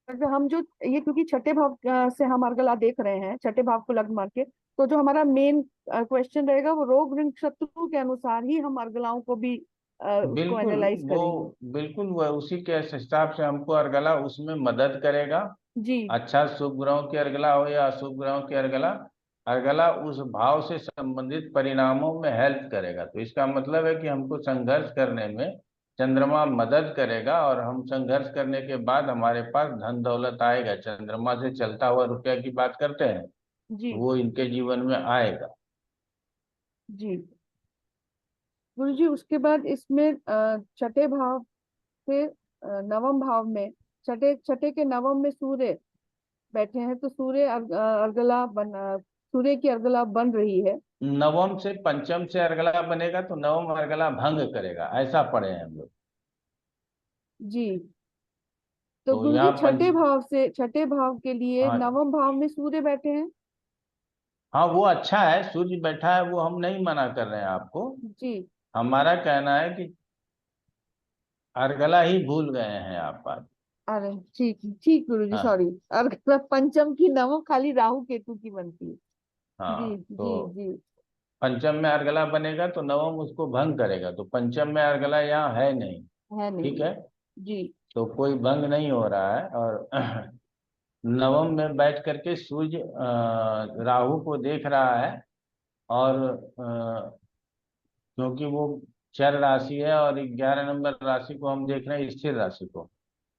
तो हम जो ये क्योंकि छठे भाव से हम अर्गला देख रहे हैं, छठे भाव को लग्न मान के, तो जो हमारा मेन क्वेश्चन रहेगा वो रोग ऋण शत्रु के अनुसार ही हम अर्गलाओं को भी उसको बिल्कुल एनालाइज वो करेंगे। बिल्कुल वो उसी के हिसाब से हमको अर्गला उसमें मदद करेगा। जी अच्छा शुभ ग्रहों की अर्गला हो या अशुभ ग्रहों की अर्गला, अर्गला उस भाव से संबंधित परिणामों में हेल्प करेगा। तो इसका मतलब है कि हमको संघर्ष करने में चंद्रमा मदद करेगा और हम संघर्ष करने के बाद हमारे पास धन दौलत आएगा। चंद्रमा से चलता हुआ रुपया की बात करते हैं, जी तो वो इनके जीवन में आएगा। जी गुरु जी, उसके बाद इसमें छठे भाव से नवम भाव में, छठे छठे के नवम में सूर्य बैठे हैं। तो सूर्य सूर्य की अर्गला बन रही है। नवम से पंचम से अर्गला बनेगा तो नवम अर्गला भंग करेगा, ऐसा पढ़े हैं हम लोग। जी तो तो गुरु जी यहाँ छठे भाव से, छठे भाव के लिए हाँ नवम भाव में सूर्य बैठे हैं। हाँ वो अच्छा है, सूर्य बैठा है, वो हम नहीं मना कर रहे हैं आपको। जी हमारा कहना है कि अर्गला ही भूल गए हैं आप बात। अरे ठीक ठीक गुरु जी हाँ सॉरी। अर्गला पंचम की नवम खाली राहु केतु की बनती है। जी हाँ, जी तो जी पंचम में अर्गला बनेगा तो नवम उसको भंग करेगा, तो पंचम में अर्गला यहाँ है नहीं। है ठीक नहीं है, है। जी तो कोई भंग नहीं हो रहा है। और नवम में बैठ करके सूर्य राहु को देख रहा है और क्योंकि वो चर राशि है और 11 नंबर राशि को हम देख रहे हैं, स्थिर राशि को,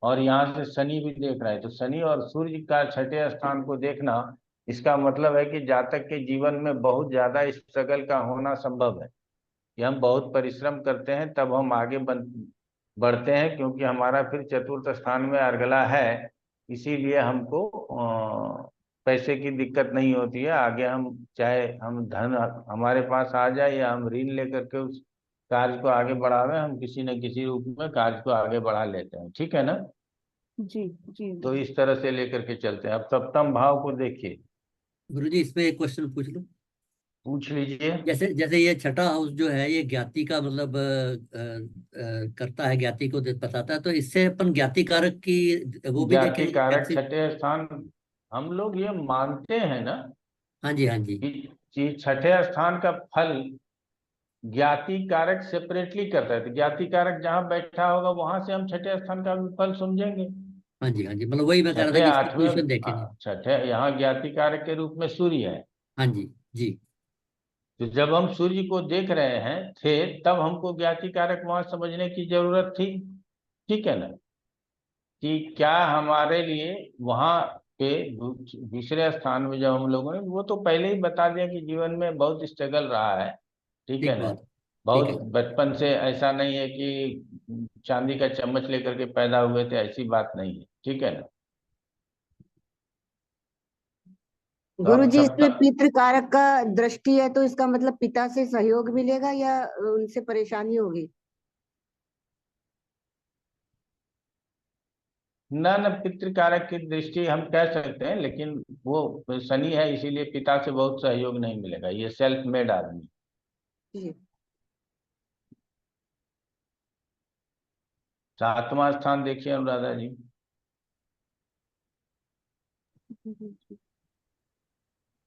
और यहाँ से शनि भी देख रहा है। तो शनि और सूर्य का छठे स्थान को देखना, इसका मतलब है कि जातक के जीवन में बहुत ज्यादा स्ट्रगल का होना संभव है कि हम बहुत परिश्रम करते हैं तब हम आगे बढ़ते हैं, क्योंकि हमारा फिर चतुर्थ स्थान में अर्गला है। इसीलिए हमको पैसे की दिक्कत नहीं होती है आगे। हम चाहे हम धन हमारे पास आ जाए या हम ऋण लेकर के उस कार्य को आगे बढ़ावे, हम किसी न किसी रूप में कार्य को आगे बढ़ा लेते हैं। ठीक है ना? जी जी तो इस तरह से लेकर के चलते हैं। अब सप्तम भाव को देखिए, गुरुजी इसमें एक क्वेश्चन पूछ लूं। पूछ लीजिए। जैसे जैसे ये छठा हाउस जो है ये ज्ञाति का मतलब करता है, ज्ञाति को बताता है, तो इससे अपन ज्ञाति कारक की वो भी जाति देखेंगे कारक एक्सिट। छठे स्थान, हम लोग ये मानते हैं ना हाँ जी हाँ जी। कि छठे स्थान का फल ज्ञाति कारक सेपरेटली करता है। तो ज्ञाति कारक जहां बैठा होगा वहां से हम छठे स्थान का भी फल समझेंगे। हाँ जी हाँ जी, मतलब वही मैं कह रहा था छठे कि इसकी आठवें पोजीशन देखेंगे। छठे यहाँ ज्ञाति कारक के रूप में सूर्य है। हाँ जी जी। तो जब हम सूर्य को देख रहे हैं थे, तब हमको ज्ञाति कारक वहां समझने की जरूरत थी। ठीक है ना? कि क्या हमारे लिए वहां पे दूसरे स्थान में जब हम लोगों ने, वो तो पहले ही बता दिया कि जीवन में बहुत स्ट्रगल रहा है। ठीक है ठीक ना? बात। ठीक बहुत है। बचपन से ऐसा नहीं है कि चांदी का चम्मच लेकर के पैदा हुए थे, ऐसी बात नहीं है। ठीक है ना? तो गुरु अब जी इसमें सप्तम, पितृ कारक का दृष्टि है, तो इसका मतलब पिता से सहयोग मिलेगा या उनसे परेशानी होगी? ना ना, पितृ कारक की दृष्टि हम कह सकते हैं, लेकिन वो शनि है इसीलिए पिता से बहुत सहयोग नहीं मिलेगा, ये सेल्फ मेड आदमी। जी। 7वां स्थान देखिए अनुराधा जी।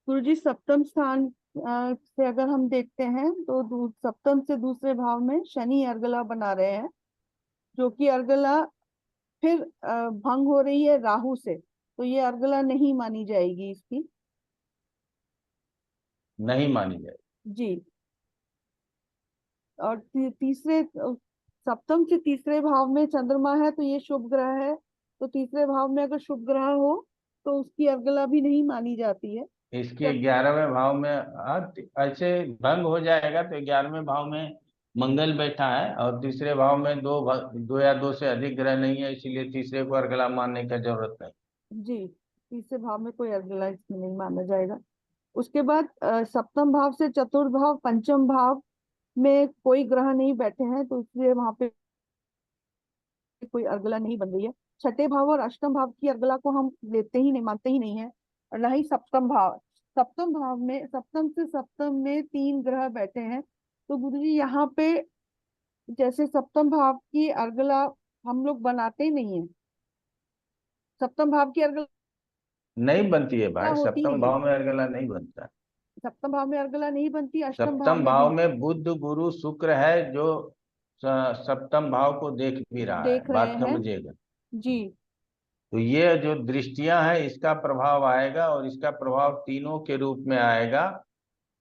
गुरुजी सप्तम स्थान से अगर हम देखते हैं तो सप्तम से दूसरे भाव में शनि अर्गला बना रहे हैं, जो कि अर्गला फिर भंग हो रही है राहु से, तो ये अर्गला नहीं मानी जाएगी इसकी। नहीं मानी जाए। जी। और तीसरे सप्तम से तीसरे भाव में चंद्रमा है, तो ये शुभ ग्रह है, तो तीसरे भाव में अगर शुभ ग्रह हो तो उसकी अर्गला भी नहीं मानी जाती है। इसके 11वें भाव में ऐसे भंग हो जाएगा, तो 11वें भाव में मंगल बैठा है और तीसरे भाव में दो या दो से अधिक ग्रह नहीं है, इसीलिए तीसरे को अर्गला मानने का जरूरत नहीं। जी, तीसरे भाव में कोई अर्गला इसमें नहीं माना जाएगा। उसके बाद सप्तम भाव से चतुर्थ भाव पंचम भाव में कोई ग्रह नहीं बैठे हैं, तो इसलिए वहां पे कोई अर्गला नहीं बन रही है। छठे भाव और अष्टम भाव की अर्गला को हम लेते ही नहीं, मानते ही नहीं है, और न ही सप्तम भाव। सप्तम भाव में, सप्तम से सप्तम में 3 ग्रह बैठे हैं, तो गुरुजी यहाँ पे जैसे सप्तम भाव की अर्गला हम लोग बनाते ही नहीं है, सप्तम भाव की अर्गला नहीं बनती है भाई, होती सप्तम नहीं है, भाव में अर्गला नहीं बनता। सप्तम भाव में अर्गला नहीं बनती, अष्टम भाव सप्तम में भाव भी में बुध गुरु शुक्र है, जो सप्तम भाव को देख भी रहा है, देख रहे बात हैं। समझिएगा। जी। तो ये जो दृष्टियां हैं इसका प्रभाव आएगा, और इसका प्रभाव तीनों के रूप में आएगा।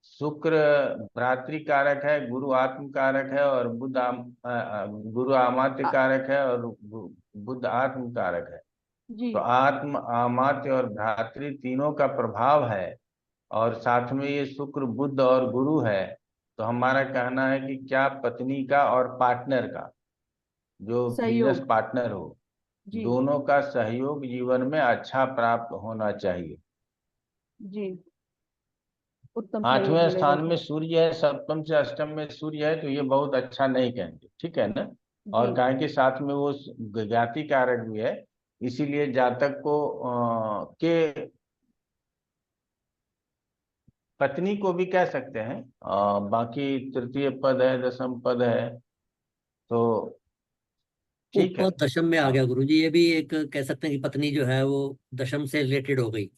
शुक्र भ्रातृ कारक है, गुरु आत्म कारक है, और गुरु अमात्य कारक है, और बुध आत्म कारक है। जी। तो आत्म अमात्य और भ्रातृ तीनों का प्रभाव है, और साथ में ये शुक्र बुध और गुरु है। तो हमारा कहना है कि क्या पत्नी का और पार्टनर का, जो बिजनेस सहयोग। पार्टनर हो, जी। दोनों का सहयोग जीवन में अच्छा प्राप्त होना चाहिए। जी, उत्तम सहयोग 8वें मिलेगा स्थान में उसमें। सूर्य है, सप्तम से अष्टम में सूर्य है, तो ये बहुत अच्छा नहीं कहेंगे, ठीक है ना। जी। और कहें कि साथ में वो ज्ञाति कारक भी है, इसीलिए जातक को के पत्नी को भी कह सकते हैं। बाकी तृतीय पद है, दसम पद है, तो ठीक है। उपपद दशम में आ गया गुरुजी, ये भी एक कह सकते हैं कि पत्नी जो है वो दशम से रिलेटेड हो गई।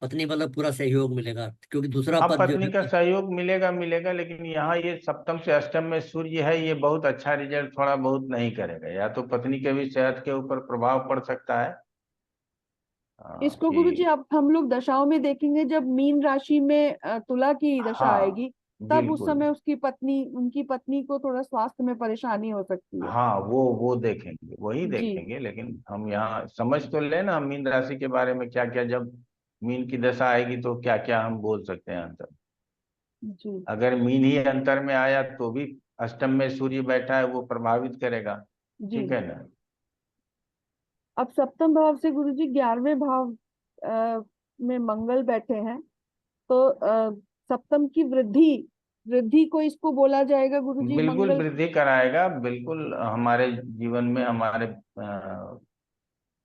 पत्नी मतलब पूरा सहयोग मिलेगा, क्योंकि दूसरा हाँ, पद जो पत्नी है का वो सहयोग मिलेगा मिलेगा, लेकिन यहाँ ये सप्तम से अष्टम में सूर्य है, ये बहुत अच्छा रिजल्ट थोड़ा बहुत नहीं करेगा। या तो पत्नी के भी सेहत के ऊपर प्रभाव पड़ सकता है इसको गुरुजी कि अब हम लोग दशाओं में देखेंगे, जब मीन राशि में तुला की दशा हाँ, आएगी, तब उस बिल्कुल। समय उनकी पत्नी को थोड़ा स्वास्थ्य में परेशानी हो सकती है। हाँ, वो देखेंगे, वही जी। देखेंगे, लेकिन हम यहाँ समझ तो लेना हम मीन राशि के बारे में क्या क्या, जब मीन की दशा आएगी तो क्या क्या हम बोल सकते हैं अंतर। जी। अगर मीन ही अंतर में आया तो भी अष्टम में सूर्य बैठा है, वो प्रभावित करेगा, जी। ठीक है ना। अब सप्तम भाव से गुरुजी 11वें भाव में मंगल बैठे हैं, तो सप्तम की वृद्धि वृद्धि को इसको बोला जाएगा गुरुजी, बिल्कुल मंगल। वृद्धि कराएगा, बिल्कुल हमारे जीवन में हमारे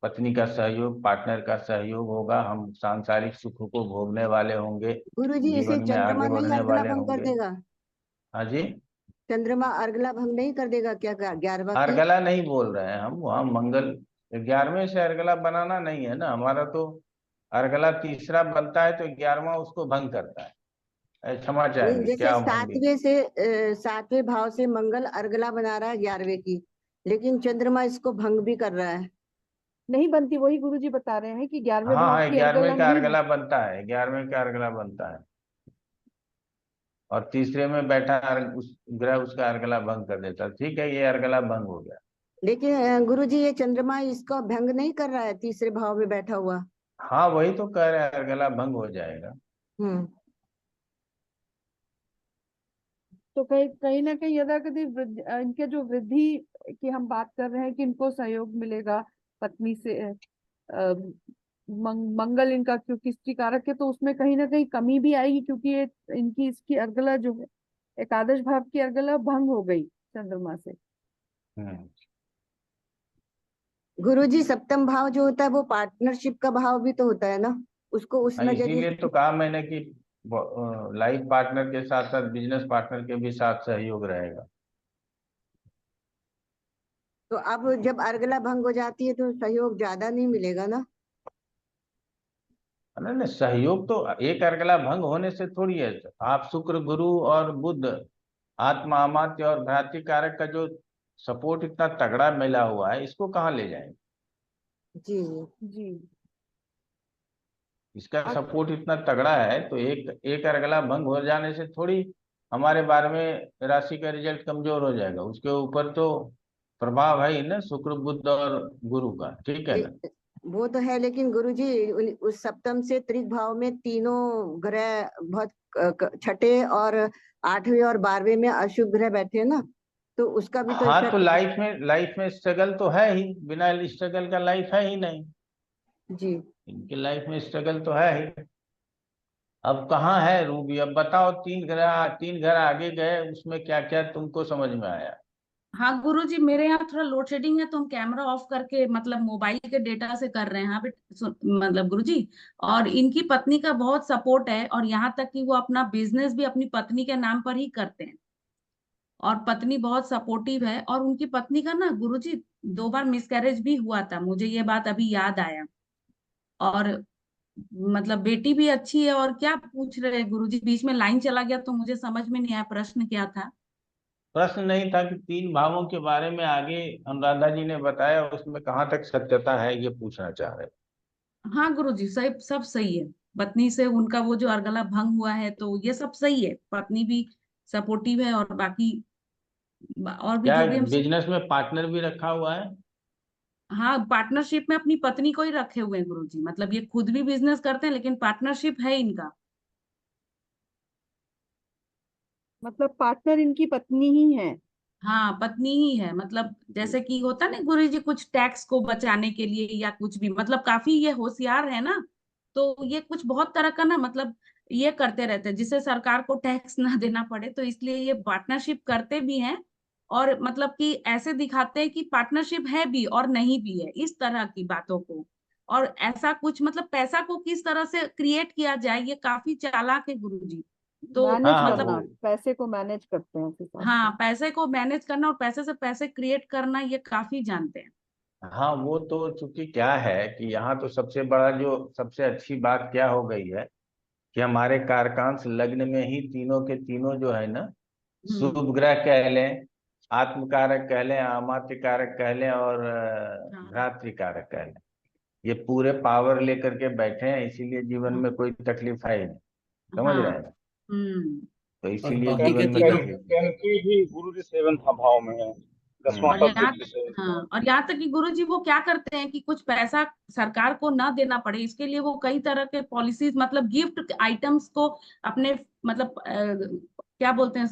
पत्नी का सहयोग, पार्टनर का सहयोग होगा, हम सांसारिक सुखों को भोगने वाले होंगे, गुरुजी इसे जीवन में चंद्रमा आगे नहीं बढ़ने अर्गला वाले भंग कर होंगे। देगा? हाँ जी। चंद्रमा अर्गला भंग नहीं कर देगा क्या 11वां की? अर्गला नहीं बोल रहे हैं हम, वहाँ मंगल 11वें से अर्गला बनाना नहीं है ना हमारा, तो अर्गला तीसरा बनता है तो 11वां उसको भंग करता है। क्षमा नहीं, चाहेंगे, जैसे क्या भंगी। 7वें भाव से मंगल अर्गला बना रहा है 11वें की, लेकिन चंद्रमा इसको भंग भी कर रहा है। नहीं बनती, वही गुरुजी बता रहे हैं कि 11वें हाँ भाव हाँ, की अर्गला 11वें का नहीं बन। अर्गला बनता है, 11वें का अर्गला बनता है, और तीसरे में बैठा उस ग्रह उसका अर्गला भंग कर देता है। ठीक है, ये अर्गला भंग हो गया। लेकिन गुरुजी ये चंद्रमा इसका भंग नहीं कर रहा है तीसरे भाव में बैठा हुआ। हाँ, वही तो कह रहे हैं, अर्गला भंग हो जाएगा। हम्म। तो कहीं कहीं ना कहीं यदाकति इनके जो वृद्धि की हम बात कर रहे हैं कि इनको सहयोग मिलेगा पत्नी से, मंगल इनका क्योंकि स्त्री कारक है, तो उसमें कहीं ना कहीं कमी भी आएगी, क्योंकि ये इनकी इसकी अर्गला जो है, एकादश भाव की अर्गला भंग हो गई चंद्रमा से। हम्म। गुरुजी सप्तम भाव जो होता है वो पार्टनरशिप का भाव भी तो होता है ना, उसको उस नजरिए इसीलिए से। तो कहा मैंने कि लाइफ पार्टनर के साथ साथ बिजनेस पार्टनर के भी साथ सहयोग रहेगा। तो अब जब अर्गला भंग हो जाती है तो सहयोग ज्यादा नहीं मिलेगा ना। नहीं नहीं, सहयोग तो एक अर्गला भंग होने से थोड़ी है। आप शुक्र गुरु और बुध आत्मा अमात्य और भ्रातृ कारक का जो सपोर्ट इतना तगड़ा मिला हुआ है, इसको कहाँ ले जाएंगे? जी जी। इसका अ- सपोर्ट इतना तगड़ा है, तो एक एक अर्गला भंग हो जाने से थोड़ी हमारे बारे में राशि का रिजल्ट कमजोर हो जाएगा। उसके ऊपर तो प्रभाव है ही ना, शुक्र बुध और गुरु का, ठीक है ना। वो तो है, लेकिन गुरुजी उस सप्तम से त्रिक भाव में तीनों ग्रह बहुत छठे और आठवें और 12वें में अशुभ ग्रह बैठे हैं ना, तो उसका भी तो हाँ, तो इफेक्ट। लाइफ में स्ट्रगल तो है ही, बिना स्ट्रगल का लाइफ है ही नहीं। जी। इनकी लाइफ में स्ट्रगल तो है ही। अब कहाँ है रूबी? अब बताओ, तीन घर आगे गए, उसमें क्या क्या तुमको समझ में आया? हाँ गुरुजी, मेरे यहाँ थोड़ा लोड शेडिंग है तो हम कैमरा ऑफ करके मतलब मोबाइल के डेटा से कर रहे हैं यहाँ पे मतलब गुरुजी। और इनकी पत्नी का बहुत सपोर्ट है, और यहाँ तक कि वो अपना बिजनेस भी अपनी पत्नी के नाम पर ही करते हैं। और पत्नी बहुत सपोर्टिव है, और उनकी पत्नी का ना गुरुजी 2 बार मिसकैरेज भी हुआ था, मुझे ये बात अभी याद आया। और मतलब बेटी भी अच्छी है। और क्या पूछ रहे हैं गुरुजी, बीच में लाइन चला गया तो मुझे समझ में नहीं आया प्रश्न क्या था। प्रश्न नहीं था कि तीन भावों के बारे में आगे अनुराधा जी ने बताया, उसमें कहाँ तक सत्यता है, ये पूछना चाह रहे। हाँ गुरुजी, सही, सब सही है। पत्नी से उनका वो जो अर्गला भंग हुआ है तो ये सब सही है, पत्नी भी सपोर्टिव है, और बाकी और भी क्या जो भी हम बिजनेस में पार्टनर भी रखा हुआ है? हाँ, पार्टनरशिप में अपनी पत्नी को ही रखे हुए हैं गुरुजी। मतलब ये खुद भी बिजनेस करते हैं लेकिन पार्टनरशिप है इनका। मतलब पार्टनर इनकी पत्नी ही है। हाँ, पत्नी ही है। मतलब जैसे कि होता ना गुरुजी, कुछ टैक्स को बचाने के लिए या कुछ भी, मतलब काफी ये होशियार है ना। तो ये कुछ बहुत तरह का ना मतलब ये करते रहते हैं जिससे सरकार को टैक्स ना देना पड़े, तो इसलिए ये पार्टनरशिप करते भी हैं। और मतलब कि ऐसे दिखाते हैं कि पार्टनरशिप है भी और नहीं भी है, इस तरह की बातों को। और ऐसा कुछ मतलब पैसा को किस तरह से क्रिएट किया जाए, ये काफी चालाक है गुरुजी। तो मैनेज हाँ हाँ, मतलब करना, वो पैसे को मैनेज करते हैं उस हिसाब हाँ, से। पैसे को मैनेज करना और पैसे से पैसे क्रिएट करना ये काफी जानते हैं। हाँ, वो तो चूंकि क्या है कि यहाँ तो सबसे बड़ा जो सबसे अच्छी बात क्या हो गई है कि हमारे कारकांश लग्न में ही तीनों के तीनों जो है ना, हम्म। शुभ ग्रह कह लें, आत्मकारक कह लें, अमात्य कारक कह लें, और हाँ। भ्रातृ कारक कह लें, ये पूरे पावर लेकर के बैठे हैं, इसीलिए जीवन हाँ। में कोई तकलीफ है ही नहीं। समझ रहे हाँ। हैं ना? हम्म। तो और इसीलिए बाकी के जीवन में तीनों। तकलीफ नहीं। कैंची भी गुरु जी 7th भाव में है, 10वां और हम्म। पद यहाँ दृष्टि से। हाँ, और यहाँ तक कि गुरु जी वो क्या करते हैं कि कुछ पैसा सरकार को ना देना पड़े, इसके लिए वो कई तरह के पॉलिसीज मतलब गिफ्ट आइटम्स को अपने मतलब क्या बोलते हैं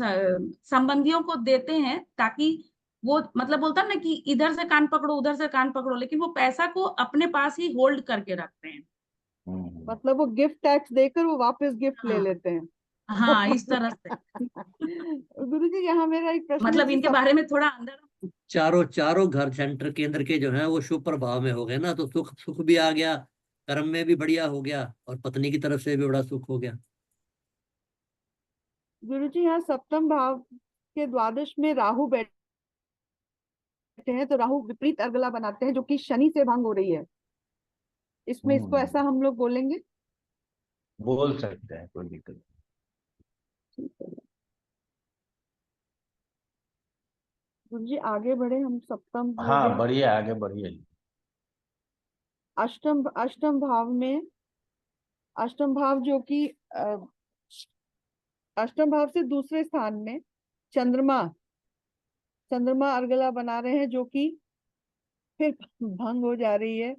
संबंधियों को देते हैं, ताकि वो मतलब बोलता है ना कि इधर से कान पकड़ो उधर से कान पकड़ो, लेकिन वो पैसा को अपने पास ही होल्ड करके रखते हैं। मतलब वो गिफ्ट टैक्स देकर वो वापस गिफ्ट ले हाँ। लेते हैं। हाँ, इस तरह से। गुरुजी यहाँ मेरा एक प्रश्न है, मतलब जैसे इनके सब बारे में थोड़ा अंदर। चारों चारों घर सेंटर केंद्र के जो है वो शुभ प्रभाव में हो गए ना, तो सुख सुख भी आ गया, कर्म में भी बढ़िया हो गया, और पत्नी की तरफ से भी बड़ा सुख हो गया। गुरुजी यहाँ सप्तम भाव के द्वादश में राहु बैठे हैं, तो राहु विपरीत अर्गला बनाते हैं जो कि शनि से भंग हो रही है। इसमें इसको ऐसा हम लोग बोलेंगे। बोल सकते हैं, कोई दिक्कत नहीं। ठीक है गुरुजी, आगे बढ़े हम। सप्तम हो हाँ, गया। बढ़िए, आगे बढ़िए। अष्टम अष्टम भाव में, अष्टम भाव जो कि अष्टम भाव से दूसरे स्थान में चंद्रमा, चंद्रमा अर्गला बना रहे हैं जो कि फिर भंग हो जा रही है।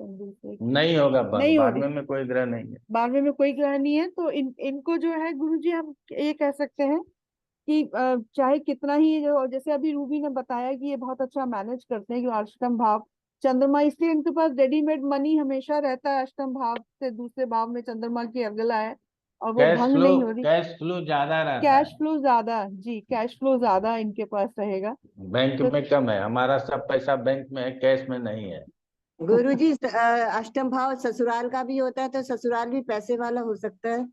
दूसरे की नहीं होगा भंग, नहीं हो रही, 12वें में कोई ग्रह नहीं है। 12वें में कोई ग्रह नहीं है, तो इनको जो है गुरुजी हम ये कह सकते हैं कि चाहे कितना ही जो, जैसे अभी रूबी ने बताया कि ये बहुत अच्छा मैनेज करते हैं कि अष्टम भाव चंद्रमा, इसलिए इनके पास रेडीमेड मनी हमेशा रहता है। अष्टम भाव से दूसरे भाव में चंद्रमा की अर्गला है, और वो भंग नहीं हो रही। कैश फ्लो ज्यादा रहता कैश है, फ्लो ज्यादा, जी कैश फ्लो ज्यादा इनके पास रहेगा। बैंक तो में कम है। हमारा सब पैसा बैंक में है, कैश में नहीं है। गुरुजी अष्टम भाव ससुराल का भी होता है, तो ससुराल भी पैसे वाला हो सकता है,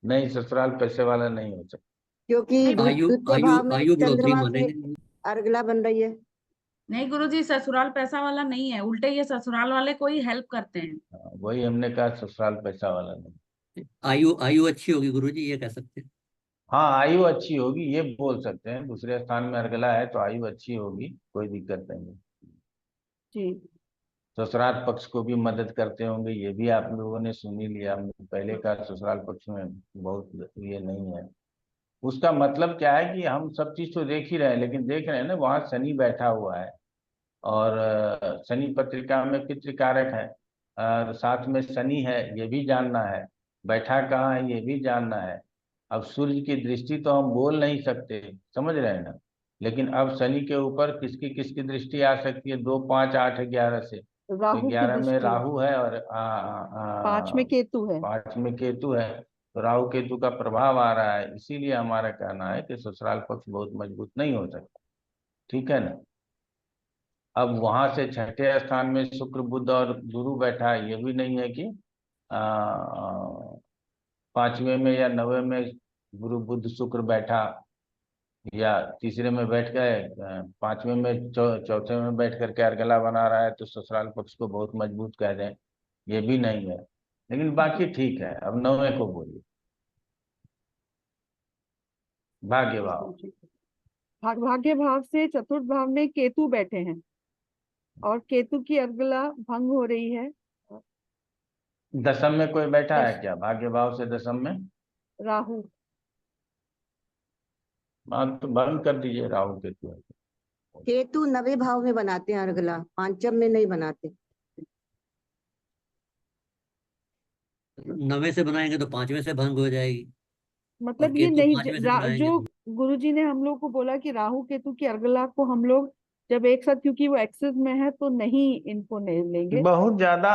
नहीं, ससुराल पैसे वाला नहीं हो सकता। क्योंकि नहीं आयु द्वितीय आयु भाव में आयु बढ़ोतरी चंद्रमा की मानेंगे। अर्गला बन रही है। नहीं गुरुजी, ससुराल पैसा वाला नहीं है, उल्टे ये ससुराल वाले को ही हेल्प करते हैं। वही हमने कहा, ससुराल पैसा वाला नहीं। आयु आयु अच्छी होगी गुरुजी, ये कह सकते हैं। हाँ, आयु अच्छी होगी ये बोल सकते हैं। दूसरे स्थान में अर्गला है तो आयु अच्छी होगी, कोई दिक्कत नहीं है। जी ससुराल पक्ष को भी मदद करते होंगे, ये भी आप लोगों ने सुन ही लिया। हमने पहले का ससुराल पक्ष में बहुत ये नहीं है। उसका मतलब क्या है कि हम सब चीज तो देख ही रहे हैं, लेकिन देख रहे हैं ना, वहाँ शनि बैठा हुआ है और शनि पत्रिका में पितृकारक है। साथ में शनि है, ये भी जानना है। बैठा कहाँ है ये भी जानना है। अब सूर्य की दृष्टि तो हम बोल नहीं सकते, समझ रहे हैं ना। लेकिन अब शनि के ऊपर किसकी किसकी दृष्टि आ सकती है? 2, 5, 8, 11 से। तो राहु की 11 में दृष्टि है, राहु है और 5 में केतु है। 5 में केतु है। तो राहु केतु का प्रभाव आ रहा है, इसीलिए हमारा कहना है कि ससुराल पक्ष बहुत मजबूत नहीं हो सकता। ठीक है ना। अब वहां से छठे स्थान में शुक्र बुध और गुरु बैठा है, ये भी नहीं है कि पांचवें में या नवे में गुरु बुध शुक्र बैठा, या तीसरे में बैठ गए, पांचवें में चौथे में बैठ करके अर्गला बना रहा है, तो ससुराल पक्ष को बहुत मजबूत कह दें, ये भी नहीं है। लेकिन बाकी ठीक है। अब नवे को बोलिए, भाग्य भाव। भाग्य भाव से चतुर्थ भाव में केतु बैठे हैं और केतु की अर्गला भंग हो रही है। दशम में कोई बैठा है दस क्या? भाग्य भाव से दशम में राहु। हाँ, तो बंद कर दीजिए राहु केतु। केतु नवे भाव में बनाते हैं अर्गला, पांचम में नहीं बनाते। नवे से बनाएंगे तो पांचवें से भंग हो जाएगी, और मतलब ये केतु नहीं पांचवें से बनाएंगे जो तो। गुरुजी ने हम लोग को बोला कि राहु केतु की अर्गला को हम लोग जब एक साथ, क्योंकि वो एक्सेस में है तो नहीं इनको नहीं लेंगे। बहुत ज्यादा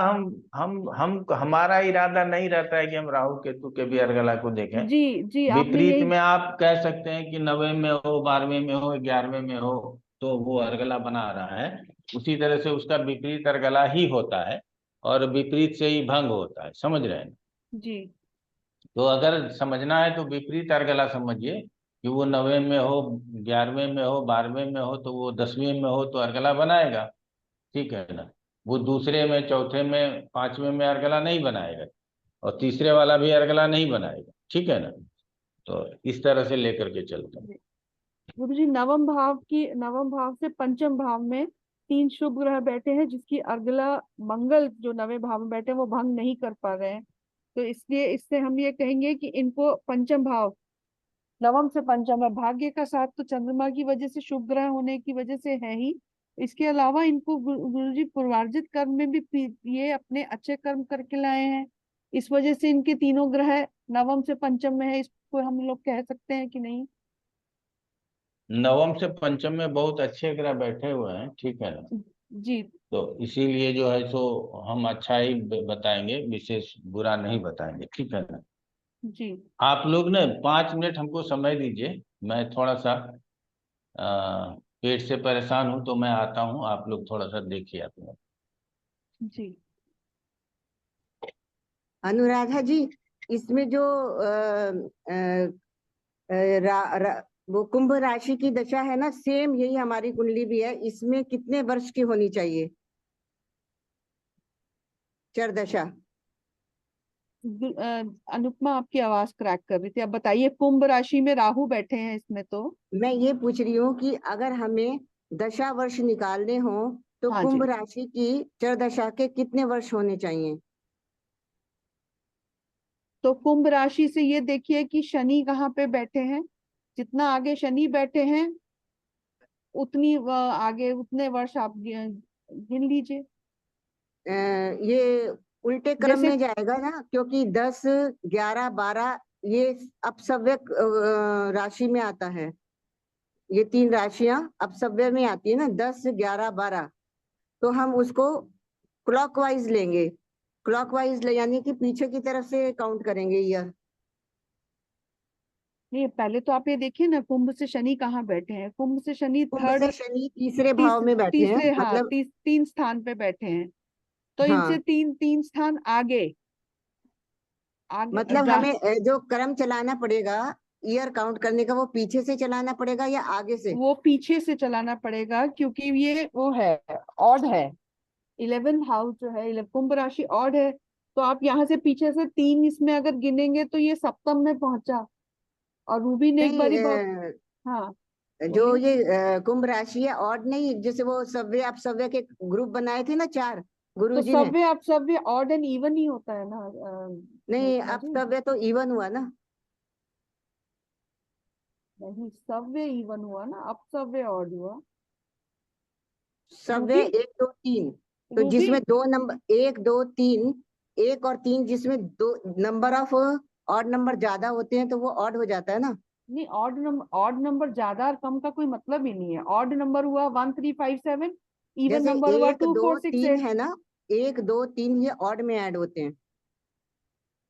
हम हमारा इरादा नहीं रहता है कि हम राहु केतु के भी अर्गला को देखें। जी जी आपने विपरीत यही। में आप कह सकते हैं कि नवे में हो, 12वें में हो, 11वें में हो, तो वो अर्गला बना रहा है। उसी तरह से उसका विपरीत अर्गला ही होता है और विपरीत से ही भंग होता है, समझ रहे हैं। जी तो अगर समझना है तो विपरीत अर्गला समझिए कि वो नवे में हो, 11वें में हो, 12वें में हो, तो वो 10वें में हो तो अर्गला बनाएगा। ठीक है ना। वो दूसरे में, चौथे में, पांचवें में अर्गला नहीं बनाएगा, और तीसरे वाला भी अर्गला नहीं बनाएगा। ठीक है ना। तो इस तरह से लेकर के चलते हैं। गुरुजी नवम भाव से पंचम भाव में 3 शुभ ग्रह बैठे हैं, जिसकी अर्गला मंगल जो नवे भाव में बैठे हैं वो भंग नहीं कर पा रहे हैं। तो इसलिए इससे हम ये कहेंगे कि इनको पंचम भाव, नवम से पंचम है, भाग्य का साथ तो चंद्रमा की वजह से, शुभ ग्रह होने की वजह से है ही। इसके अलावा इनको गुरुजी पूर्वार्जित कर्म में भी ये अपने अच्छे कर्म करके लाए हैं। इस वजह से इनके तीनों ग्रह नवम से पंचम में है, इसको हम लोग कह सकते हैं कि नहीं। नवम से पंचम में बहुत अच्छे ग्रह बैठे हुए हैं, ठीक है ना। जी तो इसीलिए जो है सो हम अच्छा ही बताएंगे, विशेष बुरा नहीं बताएंगे। ठीक है ना। जी आप लोग ने 5 मिनट हमको समय दीजिए, मैं थोड़ा सा पेट से परेशान हूँ, तो मैं आता हूँ। आप लोग थोड़ा सा देखिए आप। जी अनुराधा जी, इसमें जो वो कुंभ राशि की दशा है ना, सेम यही हमारी कुंडली भी है। इसमें कितने वर्ष की होनी चाहिए चर दशा? अनुपमा आपकी आवाज क्रैक कर रही थी, अब बताइए। कुंभ राशि में राहु बैठे हैं इसमें, तो मैं ये पूछ रही हूँ कि अगर हमें दशा वर्ष निकालने हो तो हाँ कुंभ जी। राशि की चर दशा के कितने वर्ष होने चाहिए? तो कुंभ राशि से ये देखिए कि शनि कहाँ पे बैठे हैं। जितना आगे शनि बैठे हैं उतनी आगे उतने वर्ष आप गिन लीजिए। ये उल्टे क्रम जैसे में जाएगा ना, क्योंकि 10, 11, 12 ये अपसव्य राशि में आता है। ये 3 राशियां अपसव्य में आती है ना, 10, 11, 12। तो हम उसको क्लॉकवाइज लेंगे। क्लॉकवाइज यानी कि पीछे की तरफ से काउंट करेंगे ईयर। नहीं, पहले तो आप ये देखिए ना, कुंभ से शनि कहाँ बैठे हैं। कुंभ से शनि कुंभ थर्ड से और शनि तीसरे भाव में बैठे हैं, तीसरे, हाँ, मतलब तीन स्थान पे बैठे हैं। तो इनसे हाँ, तीन स्थान आगे आगे मतलब हमें जो क्रम चलाना पड़ेगा ईयर काउंट करने का, वो पीछे से चलाना पड़ेगा या आगे से? वो पीछे से चलाना पड़ेगा, क्योंकि ये वो है, ऑड है। 11th हाउस जो है, कुंभ राशि ऑड है। तो आप यहाँ से पीछे से 3 इसमें अगर गिनेंगे तो ये सप्तम में पहुंचा। और रूबी ने एक बारी बहुत, नहीं, हाँ जो बोलिए। ये कुंभ राशि है ऑड नहीं, जैसे वो सव्य अपसव्य के ग्रुप बनाए थे ना 4 तो गुरुजी ने। सव्य अपसव्य ऑड एंड इवन ही होता है ना नहीं, मेघना जी। अपसव्य तो इवन हुआ ना। नहीं, सव्य इवन हुआ ना, अपसव्य ऑड हुआ। सव्य रूबी 1 2 3, तो रूबी जिसमें 2 नंबर 1 2 3, 1 और 3 जिसमें 2 नंबर ऑफ ऑड नंबर ज्यादा होते हैं तो वो ऑड हो जाता है ना। नहीं, ऑड नंबर ज्यादा और कम का कोई मतलब ही नहीं है। ऑड नंबर हुआ 1 3 5 7, इवन जैसे नंबर हुआ 1 2 2 4 6 3 8। है ना, 1 2 3 ये ऑड में ऐड होते हैं।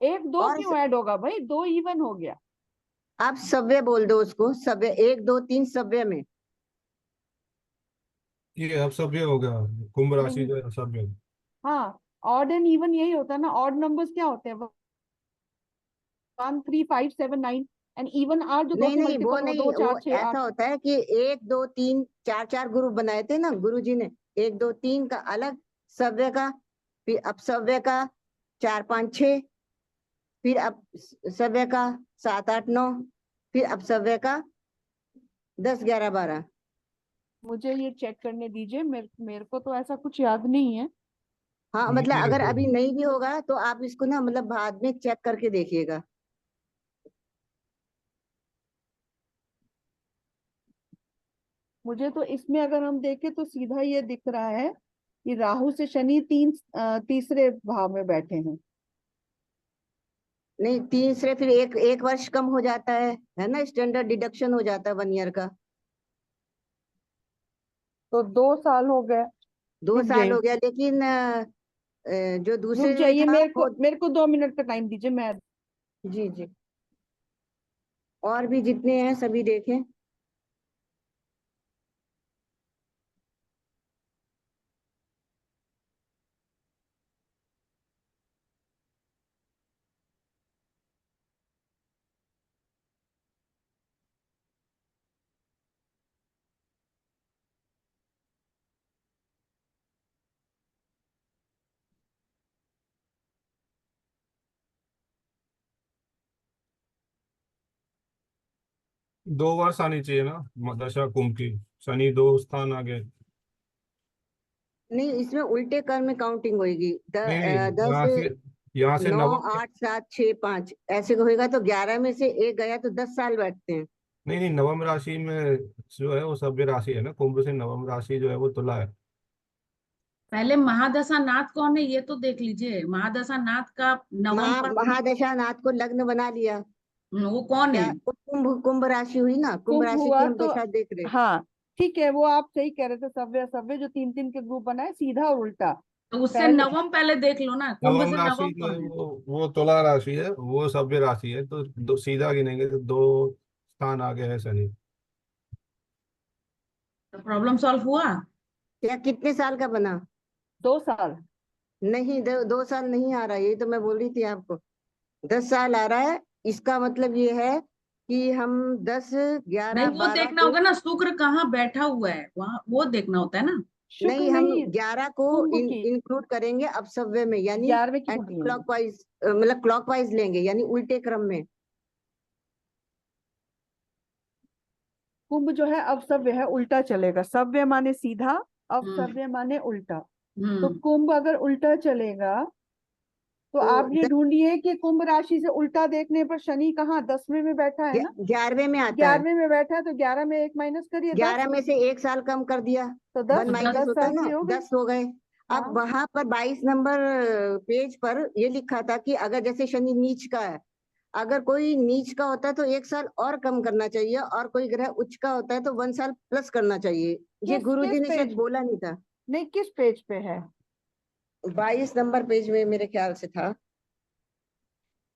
1 2 और क्यों ऐड होगा भाई, 2 इवन हो गया। आप सव्य बोल दो उसको, सव्य 1 2 3 सव्य में। ये अब सब ये हो गया, कुंभ राशि नहीं, जो है सब ये। हाँ, ऑड एंड इवन यही होता है ना। ऑड नंबर्स क्या होते हैं, 1 3 5 7 9, एंड इवन आर जो 2 नहीं से नहीं, वो मल्टीपल हो, नहीं, 2 वो 4 6 ऐसा 8। होता है कि 1 2 3 4 4 ग्रुप बनाए थे ना गुरुजी ने। 1 2 3 का अलग, सव्य का, फिर अपसव्य का 4 5 6, फिर अब सव्य का 7 8 9, फिर अपसव्य का 10 11 12। मुझे ये चेक करने दीजिए, मेरे को तो ऐसा कुछ याद नहीं है। हाँ, मुझे मतलब अगर ऐसा अभी नहीं भी होगा तो आप इसको ना मतलब बाद में चेक करके देखिएगा। मुझे तो इसमें अगर हम देखें तो सीधा ये दिख रहा है कि राहु से शनि तीसरे भाव में बैठे हैं। नहीं, तीसरे फिर एक वर्ष कम हो जाता है ना, स्टैंडर्ड डिडक्शन हो जाता है 1 ईयर का। तो 2 साल हो गए। 2 रुक साल जाइए, हो गया, लेकिन जो रुक दूसरे में जाइए, था वो। मेरे को 2 मिनट का टाइम दीजिए, मैं। जी जी, और भी जितने हैं सभी देखें। दो वर्ष आनी चाहिए ना दशा कुंभ की, शनि 2 स्थान आगे। नहीं, इसमें उल्टे क्रम में काउंटिंग होगी। नहीं नहीं, 10 यहाँ से 9 नवम। 8 7 6 5 ऐसे होएगा तो 11 में से एक गया तो 10 साल बैठते हैं। नहीं नहीं, नवम राशि में जो है वो सभ्य राशि है ना, कुंभ से नवम राशि जो है वो तुला है। पहले महादशा नाथ कौन है ये तो देख लीजिए। महादशा नाथ का नवम पर महादशा नाथ को लग्न बना लिया। वो कौन क्या है? वो कुंभ कुंभ राशि हुई ना, कुंभ कुंभ राशि की हुआ हम तो, दशा देख रहे। हाँ ठीक है, वो आप सही कह रहे थे। सव्य सव्य जो 3 3 के ग्रुप बनाए, सीधा और उल्टा। तो उससे पहले नवम पहले देख लो ना, कुंभ नवम से राशि नवम जो है कौन है? वो तुला राशि है, वो सभ्य राशि है, तो सीधा गिनेंगे तो 2 स्थान आगे है शनि। तो प्रॉब्लम सॉल्व हुआ। क्या कितने साल का बना? 2 साल। नहीं, 2 साल नहीं आ रहा, यही तो मैं बोल रही थी आपको। 10 साल आ रहा है। इसका मतलब ये है कि हम 10 नहीं, 11 वो 12 देखना को, होगा ना, शुक्र कहाँ बैठा हुआ है वहां, वो देखना होता है ना। शुक्र नहीं, हम नहीं, 11 को कुंभ की इंक्लूड करेंगे अपसव्य में, यानी 11वें की एंटी कुंडली में। क्लॉकवाइज, मतलब क्लॉकवाइज लेंगे यानी उल्टे क्रम में। कुंभ जो है अवसव्य है, उल्टा चलेगा। सव्य माने सीधा, हम्म अवसव्य माने उल्टा। तो हम्म कुंभ अगर उल्टा चलेगा तो तो आप ये ढूंढिए कि कुंभ राशि से उल्टा देखने पर शनि कहाँ, 10वें में बैठा है ना। 11वें में आता है। 11वें में बैठा है तो 11 में 1 माइनस करिए, 10। 11 में से 1 साल कम कर दिया, तो 1 तो 10 माइनस 10 होता है साल ना, की हो गई। 10 हो गए। अब हाँ, वहां पर 22 नंबर पेज पर ये लिखा था कि अगर जैसे शनि नीच का है, अगर कोई नीच का होता है तो 1 साल और कम करना चाहिए, और कोई ग्रह उच्च का होता है तो 1 साल प्लस करना चाहिए। ये किस गुरुजी किस ने शायद पेज, बोला नहीं था। नहीं किस पेज पे है? 22 नंबर पेज में मेरे ख्याल से था।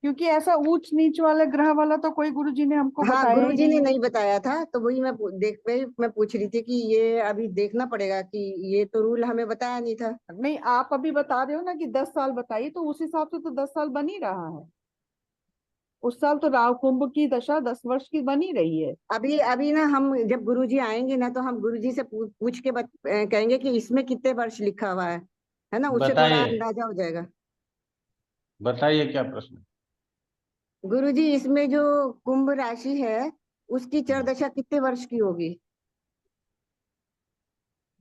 क्योंकि ऐसा ऊंच नीच वाला ग्रह वाला तो कोई गुरुजी ने हमको हाँ, बताया ही गुरुजी ने नहीं है। नहीं बताया था, तो वही मैं पूछ रही थी कि ये अभी देखना पड़ेगा कि ये तो रूल हमें बताया नहीं था। नहीं, आप अभी बता रहे हो ना कि 10 साल बताइए, तो उस हिसाब से तो 10 साल बन ही रहा है। उस साल तो राहु कुंभ की दशा 10 वर्ष की बन ही रही है। अभी अभी ना हम जब गुरुजी आएंगे ना, तो हम गुरुजी से पूछ के कहेंगे कि इसमें कितने वर्ष लिखा हुआ है ना, उससे थोड़ा बताइए, अंदाजा हो जाएगा। बताइए क्या प्रश्न। गुरुजी, इसमें जो कुंभ राशि है उसकी चर दशा कितने वर्ष की होगी?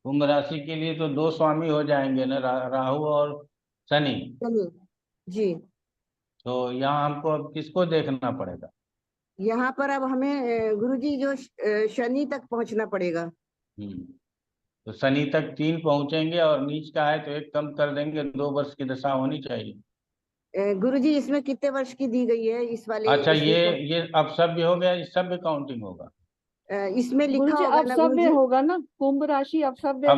कुंभ राशि के लिए तो दो स्वामी हो जाएंगे ना, राहु और शनि। चलिए जी। तो यहाँ हमको अब किसको देखना पड़ेगा? यहाँ पर अब हमें गुरुजी जो शनि तक पहुंचना पड़ेगा। तो शनि तक 3 पहुंचेंगे, और नीच का है तो 1 कम कर देंगे, 2 वर्ष की दशा होनी चाहिए। गुरुजी, इसमें कितने वर्ष की दी गई है इस वाले अच्छा, इसमें ये अपसव्य हो गया, इस सभ्य काउंटिंग होगा। इसमें लिखा गुरुजी होगा ना अपसव्य गुरुजी? होगा ना, कुंभ राशि अपसव्य है।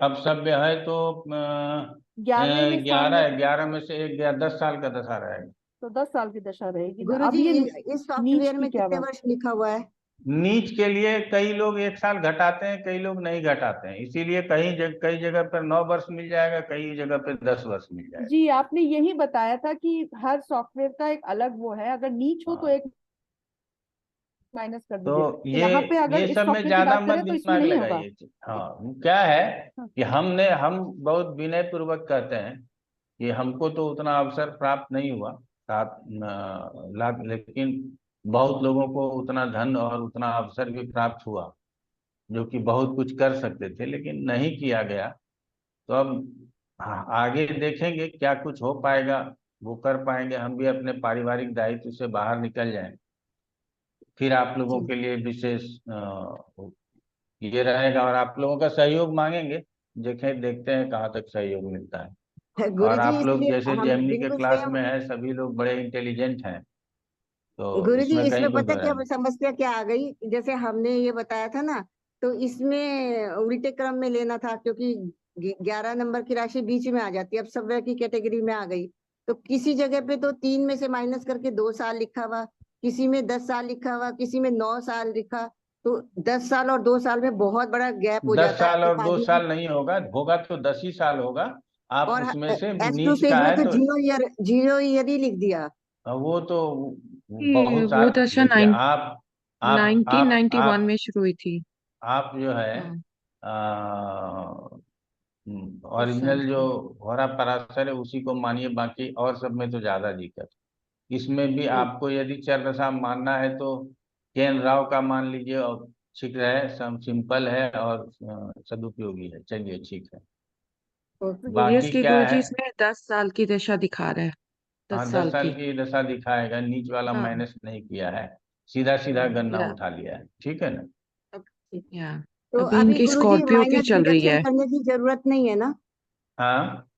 अपसव्य है तो 11वें स्थान में, 11 में से 1 गया, 10 साल का दशा रहेगा। तो 10 साल की दशा रहेगी ना। अब गुरुजी, ये इस नीच सॉफ्टवेयर की में क्या कितने बात। वर्ष लिखा हुआ है? नीच के लिए कई लोग 1 साल घटाते हैं, कई लोग नहीं घटाते हैं, इसीलिए कई जगह पर 9 वर्ष मिल जाएगा, कई जगह पर 10 वर्ष मिल जाएगा। जी, आपने यही बताया था कि हर सॉफ्टवेयर का एक अलग वो है, अगर नीच हो तो हाँ, एक माइनस कर दीजिए। तो तो यहाँ पे अगर ये इस सब में सॉफ्टवेयर की ज्यादा बात मत करें तो इसमें दिमाग नहीं होगा। लगाइए। हाँ, क्या है हाँ। कि हम बहुत विनय पूर्वक कहते हैं कि हमको तो उतना अवसर प्राप्त नहीं हुआ 7 लाख, लेकिन बहुत लोगों को उतना धन और उतना अवसर भी प्राप्त हुआ, जो कि बहुत कुछ कर सकते थे लेकिन नहीं किया गया। तो अब आगे देखेंगे क्या कुछ हो पाएगा, वो कर पाएंगे, हम भी अपने पारिवारिक दायित्व से बाहर निकल जाएं, फिर आप लोगों जी। के लिए विशेष ये रहेगा, और आप लोगों का सहयोग मांगेंगे। देखते हैं कहाँ तक सहयोग मिलता है। और गुरुजी, आप लोग इसलिए जैसे हम जेमिनी के बिल्कुल क्लास सेम। में हैं, सभी लोग बड़े इंटेलिजेंट हैं, तो गुरुजी, इसमें इसमें कहीं कोई पता क्या बुराई समस्या क्या आ गई? जैसे हमने ये बताया था ना, तो इसमें उल्टे क्रम में लेना था, क्योंकि 11 नंबर की राशि बीच में आ जाती है, अब सब की कैटेगरी में आ गई। तो किसी जगह पे तो 3 में से माइनस करके 2 साल लिखा हुआ, किसी में 10 साल लिखा हुआ, किसी में 9 साल लिखा। तो 10 साल और 2 साल में बहुत बड़ा गैप हो 10 जाता है, साल एक और दो आदमी। साल नहीं होगा, होगा तो 10 ही साल होगा। आप और उसमें से S2 नीच पेज का में है तो तो 0 ईयर ही लिख दिया। वो तो कि बहुत वो साल। दशा देखिए, नाइनटीन नाइन्टी वन में शुरू हुई थी। आप जो है हाँ, 10 साल ओरिजिनल जो की। होरा पराशर है उसी को मानिए, बाकी और सब में तो ज्यादा दिक्कत। इसमें भी जी। आपको यदि चरदशा मानना है तो केन राव का मान लीजिए, और ठीक है, सिंपल है और सदुपयोगी है, चलिए ठीक है। तो यस बाकी की क्या है? गुरुजी, इसमें 10 साल की दशा दिखा रहा है। हाँ, 10 10 साल साल की। की दशा दिखाएगा, नीच वाला हाँ। माइनस नहीं किया है, सीधा सीधा गन्ना या उठा लिया है, ठीक है ना? या तो अभी अभी इनकी गुरुजी स्कॉर्पियो की माइनस चल रही डिडक्शन है। करने की जरूरत नहीं है ना? हाँ,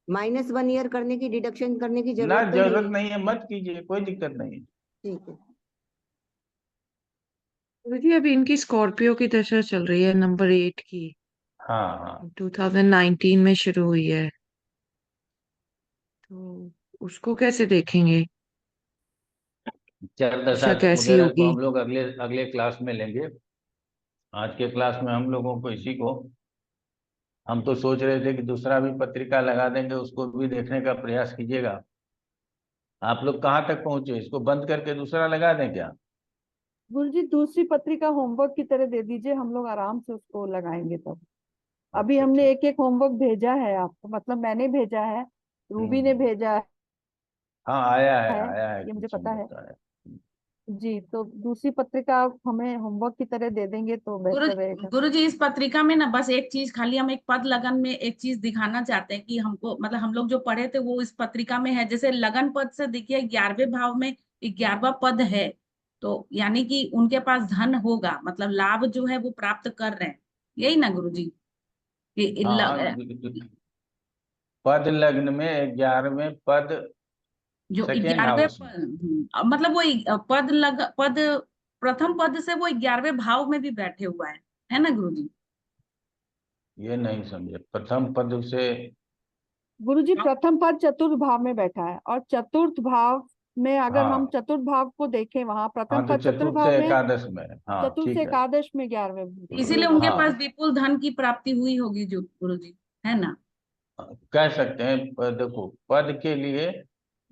-1 ईयर करने की, डिडक्शन करने की ना जरूरत तो नहीं जरूरत है? नहीं है, मत कीजिए, कोई दिक्कत नहीं है। ठीक है। गुरुजी, अभी इनकी स्कॉर्पियो की दशा चल रही है, नंबर 8 की। हाँ हाँ, 2019 में शुरू हुई है, तो उसको कैसे देखेंगे? चर दशा दशा कैसी वगैरह को होगी? हम लोग अगले अगले क्लास में लेंगे। आज के क्लास में हम लोगों को इसी को, हम तो सोच रहे थे कि दूसरा भी पत्रिका लगा देंगे, उसको भी देखने का प्रयास कीजिएगा। आप लोग कहाँ तक पहुंचे, इसको बंद करके दूसरा लगा दें क्या? गुरुजी, दूसरी पत्रिका होमवर्क की तरह दे दीजिए, हम लोग आराम से उसको लगाएंगे तब। अभी अच्छा हमने ठीक। एक एक होमवर्क भेजा है आपको, मतलब मैंने भेजा है, रूबी ने हम्म। भेजा हाँ, है, आया है ये मुझे कुछ पता है। होमवर्क आया है। जी, तो दूसरी पत्रिका आप हमें होमवर्क की तरह दे देंगे तो गुरु बेहतर रहेगा। गुरु जी, इस पत्रिका में ना बस एक चीज, खाली हम एक पद लगन में एक चीज दिखाना चाहते हैं कि हमको, मतलब हम लोग जो पढ़े थे वो इस पत्रिका में है। जैसे लगन पद से देखिए 11वें भाव में 11वां पद है, तो यानी कि उनके पास धन होगा, मतलब लाभ जो है वो प्राप्त कर रहे हैं, यही ना गुरु जी? हाँ, पद लग्न में 11वें पद जो सेकेंड 11वें हाउस में। पद, मतलब वो पद प्रथम पद से वो 11वें भाव में भी बैठे हुआ है ना गुरु जी? ये नहीं समझे, प्रथम पद से गुरुजी प्रथम पद चतुर्थ भाव में बैठा है, और चतुर्थ भाव में अगर हम हाँ चतुर्थ भाव को देखें, वहां प्रथम हाँ, तो पद चतुर्थ चतुर्थ भाव से में, एकादश में, हाँ चतुर्थ से ठीक है। एकादश में 11वें। इसीलिए उनके पास हाँ, विपुल धन की प्राप्ति हुई होगी जो गुरुजी, है ना। कह सकते हैं। देखो, पद के लिए,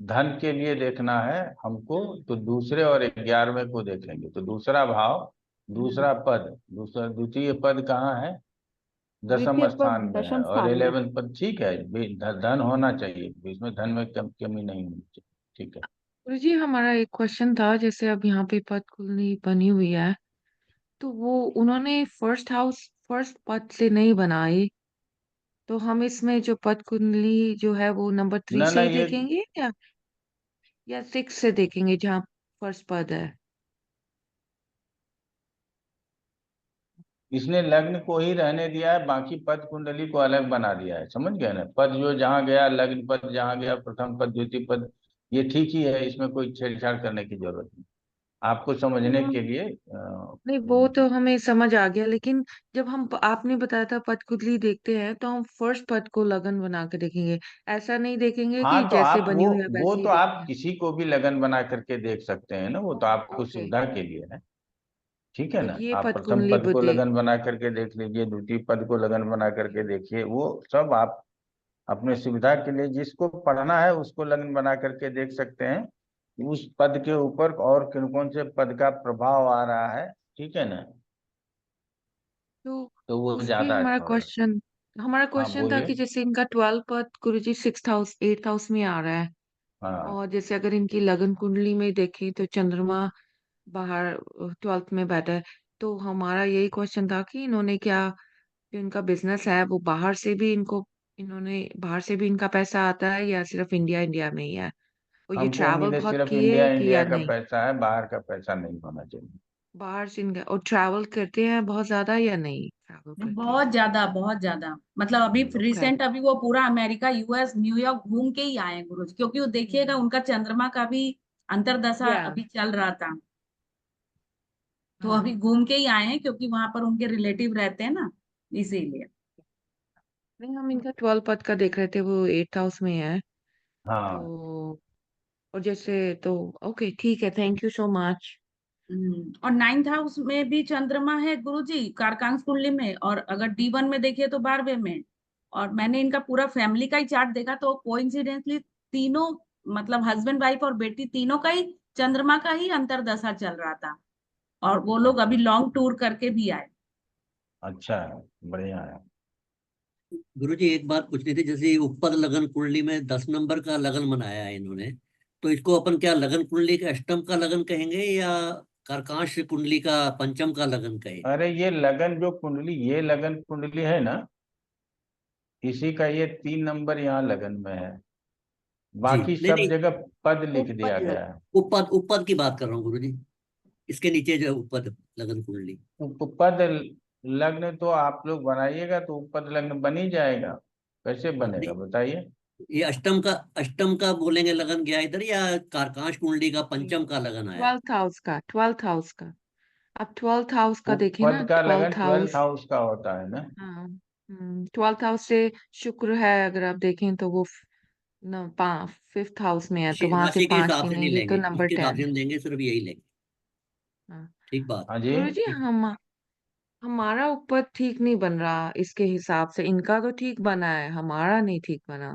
धन के लिए देखना है हमको, तो दूसरे और 11वें को देखेंगे। तो दूसरा भाव, दूसरा पद, दूसरा द्वितीय पद कहाँ है? द्वितीय दसम पद स्थान में है। दशम और स्थान में। 11 पद, ठीक है, धन होना चाहिए इसमें, धन में कमी नहीं होनी चाहिए। ठीक है। गुरुजी हमारा एक क्वेश्चन था, जैसे अब यहाँ पे पद कुंडली बनी हुई है, तो वो उन्होंने फर्स्ट हाउस फर्स्ट पद से नहीं बनाई, तो हम इसमें जो पद कुंडली जो है वो नंबर 3 ना से ना, ही ये देखेंगे या 6 से देखेंगे जहाँ फर्स्ट पद है। इसने लग्न को ही रहने दिया है, बाकी पद कुंडली को अलग बना दिया है। समझ गए ना? पद जो जहाँ गया, लग्न पद जहाँ गया, प्रथम पद द्वितीय पद, ये ठीक ही है, इसमें कोई छेड़छाड़ करने की जरूरत नहीं। आपको समझने हाँ, के लिए नहीं वो तो हमें समझ आ गया, लेकिन जब हम आपने बताया था पद कुंडली देखते हैं तो हम फर्स्ट पद को लगन बना के देखेंगे, ऐसा नहीं देखेंगे हाँ, कि तो जैसे आप बनी वो हुई है वो वैसे ही तो आप देखेंगे। किसी को भी लगन बना करके देख सकते हैं ना, वो तो आपको ओके, सुविधा के लिए है। ठीक है तो ना? ये आप पद प्रथम कुंडली पद को बुद्धि। लगन बना करके देख लीजिए, द्वितीय पद को लगन बना करके देखिए, वो सब आप अपने सुविधा के लिए जिसको पढ़ना है उसको लगन बना करके देख सकते हैं, उस पद के ऊपर और कौन कौन से पद का प्रभाव आ रहा है। ठीक है ना? तो तो वो उसके ज्यादा अच्छा होगा। हमारा हाँ क्वेश्चन था बोलिए। कि जैसे इनका 12 पद गुरुजी 6th हाउस 8th हाउस में आ रहा है, हाँ, और जैसे अगर इनकी लगन कुंडली में देखें तो चंद्रमा बाहर 12th में बैठा है, तो हमारा यही क्वेश्चन था कि इन्होंने क्या, जो इनका बिजनेस है वो बाहर से भी इनका पैसा आता है या सिर्फ इंडिया इंडिया में ही है, और ये हमको ट्रैवल उम्मीद है बहुत सिर्फ इंडिया किए कि इंडिया या का नहीं। पैसा है, बाहर का पैसा नहीं होना चाहिए। बाहर से इनका, और ट्रैवल करते हैं बहुत ज्यादा या नहीं ट्रैवल करते हैं। बहुत ज्यादा, बहुत ज्यादा। मतलब अभी ओके। रिसेंट अभी वो पूरा अमेरिका, यूएस, न्यूयॉर्क घूम के ही आए हैं गुरुजी, क्योंकि वो देखिएगा उनका चंद्रमा का भी अंतर्दशा या अभी चल रहा था, तो हाँ, अभी घूम के ही आए हैं, क्योंकि वहां पर उनके रिलेटिव रहते हैं ना, इसीलिए। नहीं हम इनका 12 पद का देख रहे थे, वो 8th हाउस में है, हाँ, तो और जैसे तो ओके ठीक है, थैंक यू सो मच। और 9th हाउस में भी चंद्रमा है गुरुजी, कारकांस कुंडली में, और अगर D1 में देखिए तो 12वें में। और मैंने इनका पूरा फैमिली का ही चार्ट देखा, तो कोइंसिडेंटली तीनों, मतलब हस्बैंड वाइफ और बेटी तीनों का ही चंद्रमा का ही अंतर्दशा चल रहा था, और वो लोग अभी अच्छा, लॉन्ग टूर करके भी आए। अच्छा है, बढ़िया है। गुरुजी एक बात पूछनी थी, जैसे उपपद लगन कुंडली में 10 नंबर का लगन बनाया है इन्होंने, तो इसको अपन क्या लगन कुंडली के अष्टम का लगन कहेंगे या कारकांश कुंडली का पंचम का लगन कहेंगे? अरे ये लगन जो कुंडली, ये लगन कुंडली है ना, इसी का ये 3 नंबर यहाँ लगन में है। जी बाकी नहीं सब नहीं, जगह पद लिख दिया उपपद लग गया है। उपपद उपपद की बात कर रहा हूँ गुरुजी, इसके नीचे जो है उपपद लगन कुंडली। उपपद लग्न तो आप लोग बनाइएगा तो उपपद लग्न बन ही जाएगा। कैसे बनेगा नहीं, बताइए? ये अष्टम का बोलेंगे लगन गया इधर, या कारकांश कुंडली का पंचम का लगन आया? 12th हाउस का अब 12th हाउस का देखें ना, उपपद का लगन 12th12th हाउस। हाउस का होता है ना। हाँ, 12th हाउस से शुक्र है, अगर आप देखें तो वो न 5th हाउस में है, तो राशि वहां से राशि के 5 हिसाब से नहीं गिनेंगे तो लेंगे, नंबर उसके हिसाब 10। से नहीं लेंगे, सिर्फ यही लेंगे। हाँ, ठीक बात। हाँ जी। गुरुजी हमारा ऊपर ठीक नहीं बन रहा इसके हिसाब से, इनका तो ठीक बना है, हमारा नहीं ठीक बना,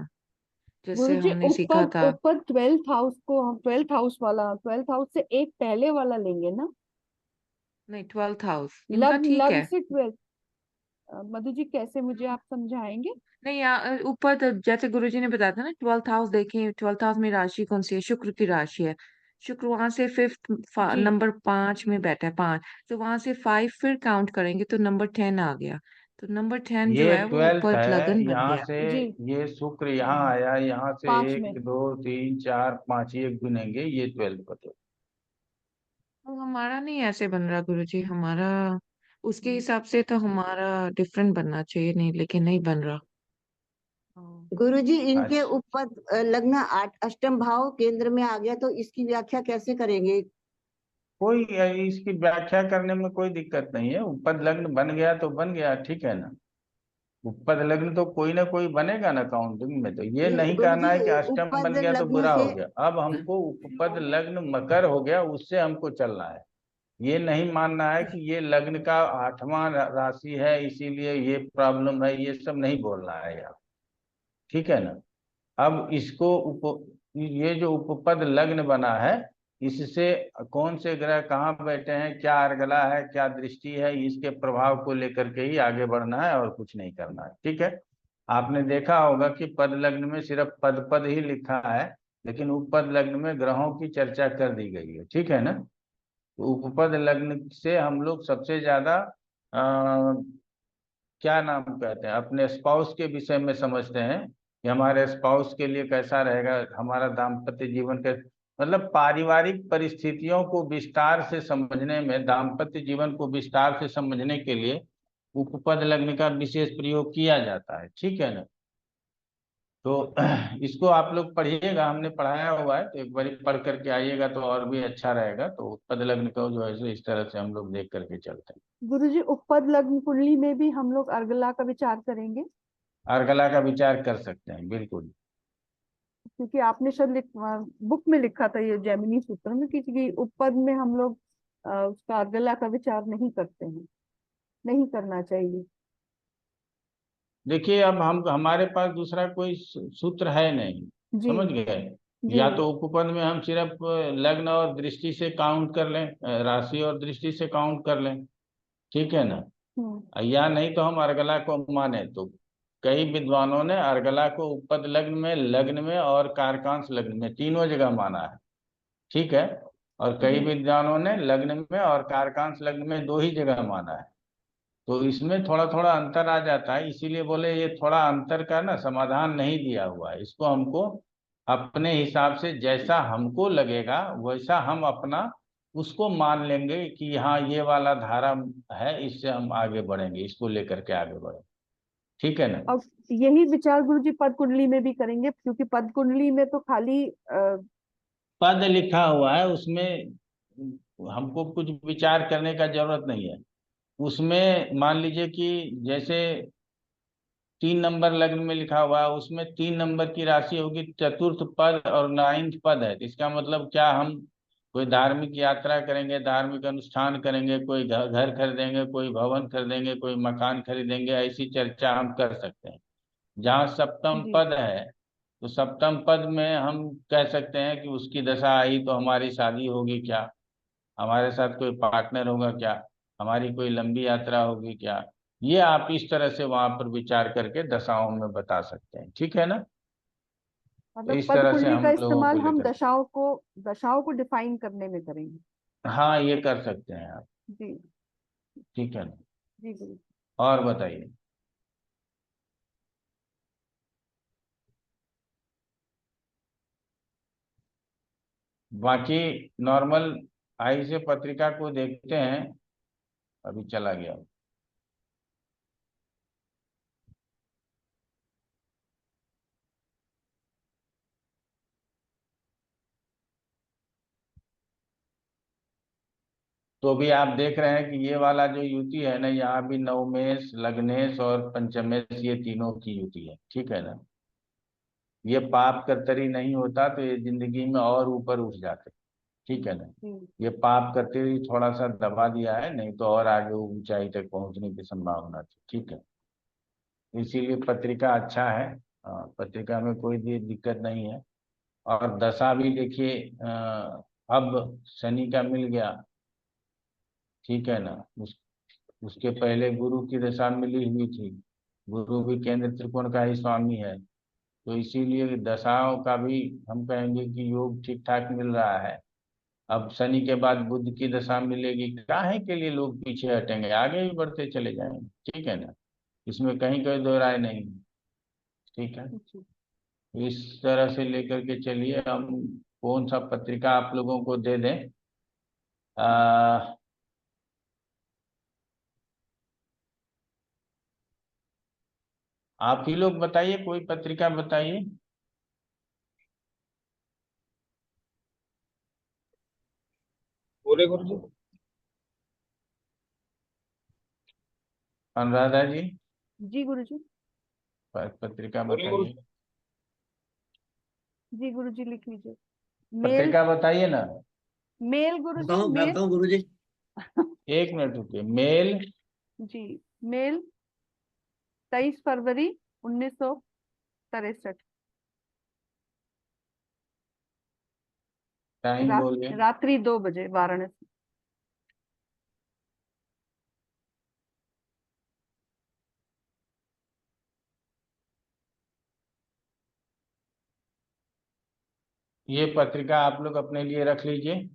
जैसे गुरुजी हमने सीखा उपपद था। उपपद 12th हाउस को हम 12th हाउस वाला, 12th हाउस से एक पहले वाला लेंगे ना। नहीं 12th हाउस इनका लग्न ठीक लग्न है। से 12। मधु जी कैसे, मुझे आप समझाएंगे? नहीं ऊपर तो जैसे गुरुजी ने बताया था ना, 12th हाउस देखें, 12th हाउस में राशि कौन सी है, शुक्र की राशि है। शुक्र वहां से 5th जी। नंबर 5 में बैठा है, 5, तो वहां से 5 फिर काउंट करेंगे तो नंबर 10 आ गया, तो नंबर 10 जो ये है वो 12th ऊपर है, लगन बन यहाँ गया। से जी। ये शुक्र यहाँ आया, यहाँ से 5 में। 1 2 3 4 5 ये गिनेंगे, ये 12th पते। तो हमारा नहीं ऐसे बन रहा गुरुजी, हमारा उसके हिसाब से तो हमारा डिफरेंट बनना चाहिए, नहीं लेकिन नहीं बन रहा। गुरुजी इनके अच्छा, उपपद लग्न अष्टम भाव केंद्र में आ गया, तो इसकी व्याख्या कैसे करेंगे? कोई इसकी व्याख्या करने में कोई दिक्कत नहीं है, उपपद लग्न बन गया तो बन गया, ठीक है ना? उपपद लग्न तो कोई ना कोई बनेगा ना काउंटिंग में, तो ये नहीं कहना गुरुजी है कि अष्टम उपपद बन गया तो लग्न बुरा से हो गया। अब हमको उपपद लग्न मकर हो गया उससे हमको चलना है। ये नहीं मानना है कि ये लग्न का 8वां राशि है इसीलिए ये प्रॉब्लम है, ये सब नहीं बोलना है यार, ठीक है ना। अब इसको ये जो उपपद लग्न बना है, इससे कौन से ग्रह कहाँ बैठे हैं, क्या अर्गला है, क्या दृष्टि है, इसके प्रभाव को लेकर के ही आगे बढ़ना है और कुछ नहीं करना है, ठीक है। आपने देखा होगा कि पद लग्न में सिर्फ पद पद ही लिखा है, लेकिन उपपद लग्न में ग्रहों की चर्चा कर दी गई है, ठीक है ना। तो उपपद लग्न से हम लोग सबसे ज्यादा क्या नाम कहते हैं, अपने स्पाउस के विषय में समझते हैं कि हमारे स्पाउस के लिए कैसा रहेगा हमारा दाम्पत्य जीवन के, मतलब पारिवारिक परिस्थितियों को विस्तार से समझने में, दाम्पत्य जीवन को विस्तार से समझने के लिए उपपद लग्न का विशेष प्रयोग किया जाता है, ठीक है ना। तो इसको आप लोग पढ़िएगा, हमने पढ़ाया हुआ है, तो एक बार पढ़ करके आइएगा तो और भी अच्छा रहेगा। तो उपपद लग्न का जो है सो इस तरह से हम लोग देख करके चलते हैं। गुरुजी उपपद लग्न कुंडली में भी हम लोग अर्गला का विचार करेंगे, अर्गला का विचार कर सकते हैं बिल्कुल। क्योंकि आपने शायद बुक में लिखा था ये जैमिनी सूत्र में कि उपपद में हम लोग उसका अर्गला का विचार नहीं करते हैं, नहीं करना चाहिए। देखिए अब हम हमारे पास दूसरा कोई सूत्र है नहीं, जी समझ गए। जी। या तो उपपद में हम सिर्फ लग्न और दृष्टि से काउंट कर लें, राशि और दृष्टि से काउंट कर लें, ठीक है ना। या नहीं तो हम अर्गला को माने, तो कई विद्वानों ने अर्गला को उपपद लग्न में और कारकांश लग्न में तीनों जगह माना है, ठीक है। और कई जी विद्वानों ने लग्न में और कारकांश लग्न में दो ही जगह माना है। तो इसमें थोड़ा थोड़ा अंतर आ जाता है, इसीलिए बोले ये थोड़ा अंतर का ना समाधान नहीं दिया हुआ है। इसको हमको अपने हिसाब से जैसा हमको लगेगा वैसा हम अपना उसको मान लेंगे कि हाँ ये वाला धारा है, इससे हम आगे बढ़ेंगे, इसको लेकर के आगे बढ़ेंगे, ठीक है ना। और यही विचार गुरुजी पद कुंडली में भी करेंगे, क्योंकि पद कुंडली में तो खाली पद लिखा हुआ है उसमें हमको कुछ विचार करने का जरूरत नहीं है। उसमें मान लीजिए कि जैसे 3 नंबर लग्न में लिखा हुआ है, उसमें 3 नंबर की राशि होगी, चतुर्थ पद और 9th पद है, तो इसका मतलब क्या, हम कोई धार्मिक यात्रा करेंगे, धार्मिक अनुष्ठान करेंगे, कोई घर खरीदेंगे, कोई भवन खरीदेंगे, कोई मकान खरीदेंगे, ऐसी चर्चा हम कर सकते हैं। जहाँ सप्तम जी पद है, तो सप्तम पद में हम कह सकते हैं कि उसकी दशा आई तो हमारी शादी होगी क्या, हमारे साथ कोई पार्टनर होगा क्या, हमारी कोई लंबी यात्रा होगी क्या, ये आप इस तरह से वहां पर विचार करके दशाओं में बता सकते हैं, ठीक है ना। तो मतलब इस पद तरह से कुंडली का हम लोगों को इस्तेमाल हम लेकर, दशाओं को डिफाइन करने में करेंगे। हाँ ये कर सकते हैं आप, जी ठीक है ना। जी गुरु। और बताइए। बाकी नॉर्मल आई से पत्रिका को देखते हैं, अभी चला गया। तो भी आप देख रहे हैं कि ये वाला जो युति है ना, यहाँ भी नवमेश, लग्नेश और पंचमेश, ये तीनों की युति है, ठीक है ना। ये पाप कर्तरी नहीं होता तो ये जिंदगी में और ऊपर उठ जाते, ठीक है ना। ये पाप करते ही थोड़ा सा दबा दिया है, नहीं तो और आगे ऊंचाई तक पहुंचने की संभावना थी, ठीक है। इसीलिए पत्रिका अच्छा है, पत्रिका में कोई भी दिक्कत नहीं है। और दशा भी देखिए, अब शनि का मिल गया, ठीक है ना। उसके पहले गुरु की दशा मिली हुई थी, गुरु भी केंद्र त्रिकोण का ही स्वामी है, तो इसीलिए दशाओं का भी हम कहेंगे कि योग ठीक ठाक मिल रहा है। अब शनि के बाद बुध की दशा मिलेगी, काहे के लिए लोग पीछे हटेंगे, आगे भी बढ़ते चले जाएंगे, ठीक है ना। इसमें कहीं कोई दो राय नहीं है, ठीक है। इस तरह से लेकर के चलिए। हम कौन सा पत्रिका आप लोगों को दे दें, आ, आप ही लोग बताइए, कोई पत्रिका बताइए। बोले गुरु जी। अनुराधा जी। जी गुरुजी। पत्रिका बोलिए गुरु। बताइए। जी गुरुजी लिख लीजिए। मेल, पत्रिका बताइए ना। मेल गुरुजी, बताऊं, मैं मेल। बताऊं गुरुजी? एक मिनट रुकिए। मेल जी, मेल 23 फरवरी 1963। टाइम बोलिए। रात्रि 2 बजे, वाराणसी। ये पत्रिका आप लोग अपने लिए रख लीजिए,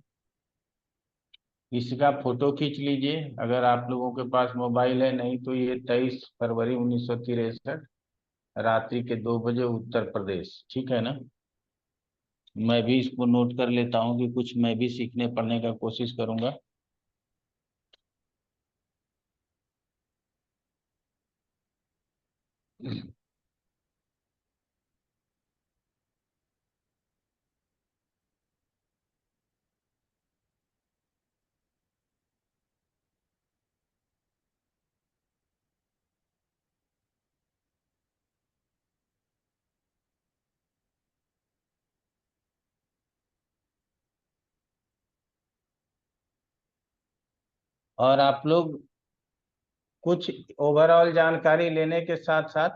इसका फोटो खींच लीजिए अगर आप लोगों के पास मोबाइल है, नहीं तो ये 23 फरवरी 1963 रात्रि के 2 बजे उत्तर प्रदेश, ठीक है ना। मैं भी इसको नोट कर लेता हूँ कि कुछ मैं भी सीखने पढ़ने का कोशिश करूंगा। और आप लोग कुछ ओवरऑल जानकारी लेने के साथ साथ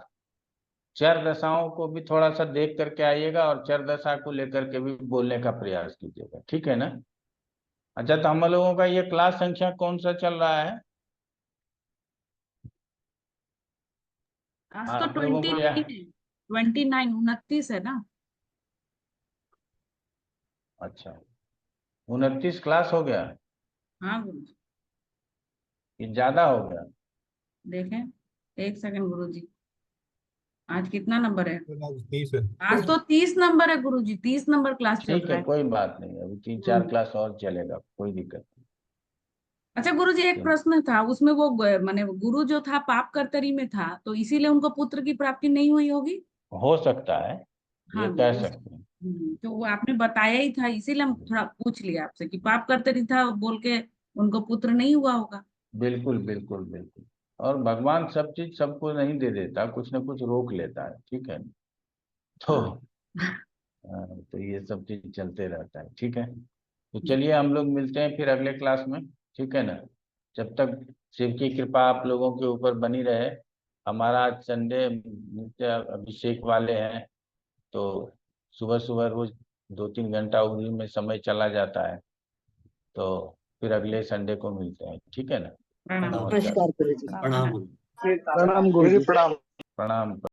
चर दशाओं को भी थोड़ा सा देख करके आइएगा और चर दशा को लेकर के भी बोलने का प्रयास कीजिएगा, ठीक है ना। अच्छा, तो हम लोगों का ये क्लास संख्या कौन सा चल रहा है? आज तो आप लोगों को 29 है, 29 29 है ना। अच्छा, 29 क्लास हो गया? हाँ गुरुजी, ये ज्यादा हो गया? देखें, एक सेकंड गुरुजी, आज कितना नंबर है? 30 है। आज तो 30 नंबर है गुरुजी, 30 नंबर क्लास चल ठीक रहा है, है। कोई बात नहीं, अभी 3-4 क्लास और चलेगा, कोई दिक्कत नहीं। अच्छा गुरुजी, एक प्रश्न था, उसमें वो माने गुरु जो था पाप कर्तरी में था, तो इसीलिए उनको पुत्र की प्राप्ति नहीं हुई होगी। हो सकता है, हाँ ये कह गुरु, सकते हैं। तो वो आपने बताया ही था, इसीलिए हम थोड़ा पूछ लिया आपसे कि पाप कर्तरी था बोल के उनको पुत्र नहीं हुआ होगा। बिल्कुल बिल्कुल बिल्कुल। और भगवान सब चीज सबको नहीं दे देता, कुछ ना कुछ रोक लेता है, ठीक है। तो तो ये सब चीज चलते रहता है, ठीक है। तो चलिए हम लोग मिलते हैं फिर अगले क्लास में, ठीक है ना। जब तक शिव की कृपा आप लोगों के ऊपर बनी रहे। हमारा आज संडे नित्य अभिषेक वाले हैं, तो सुबह सुबह रोज 2-3 घंटा उन्हीं में समय चला जाता है। तो फिर अगले संडे को मिलते हैं, ठीक है ना। प्रणाम। नमस्कार। नमस्कार गुरुजी। प्रणाम गुरु। प्रणाम गुरुजी, प्रणाम। प्रणाम।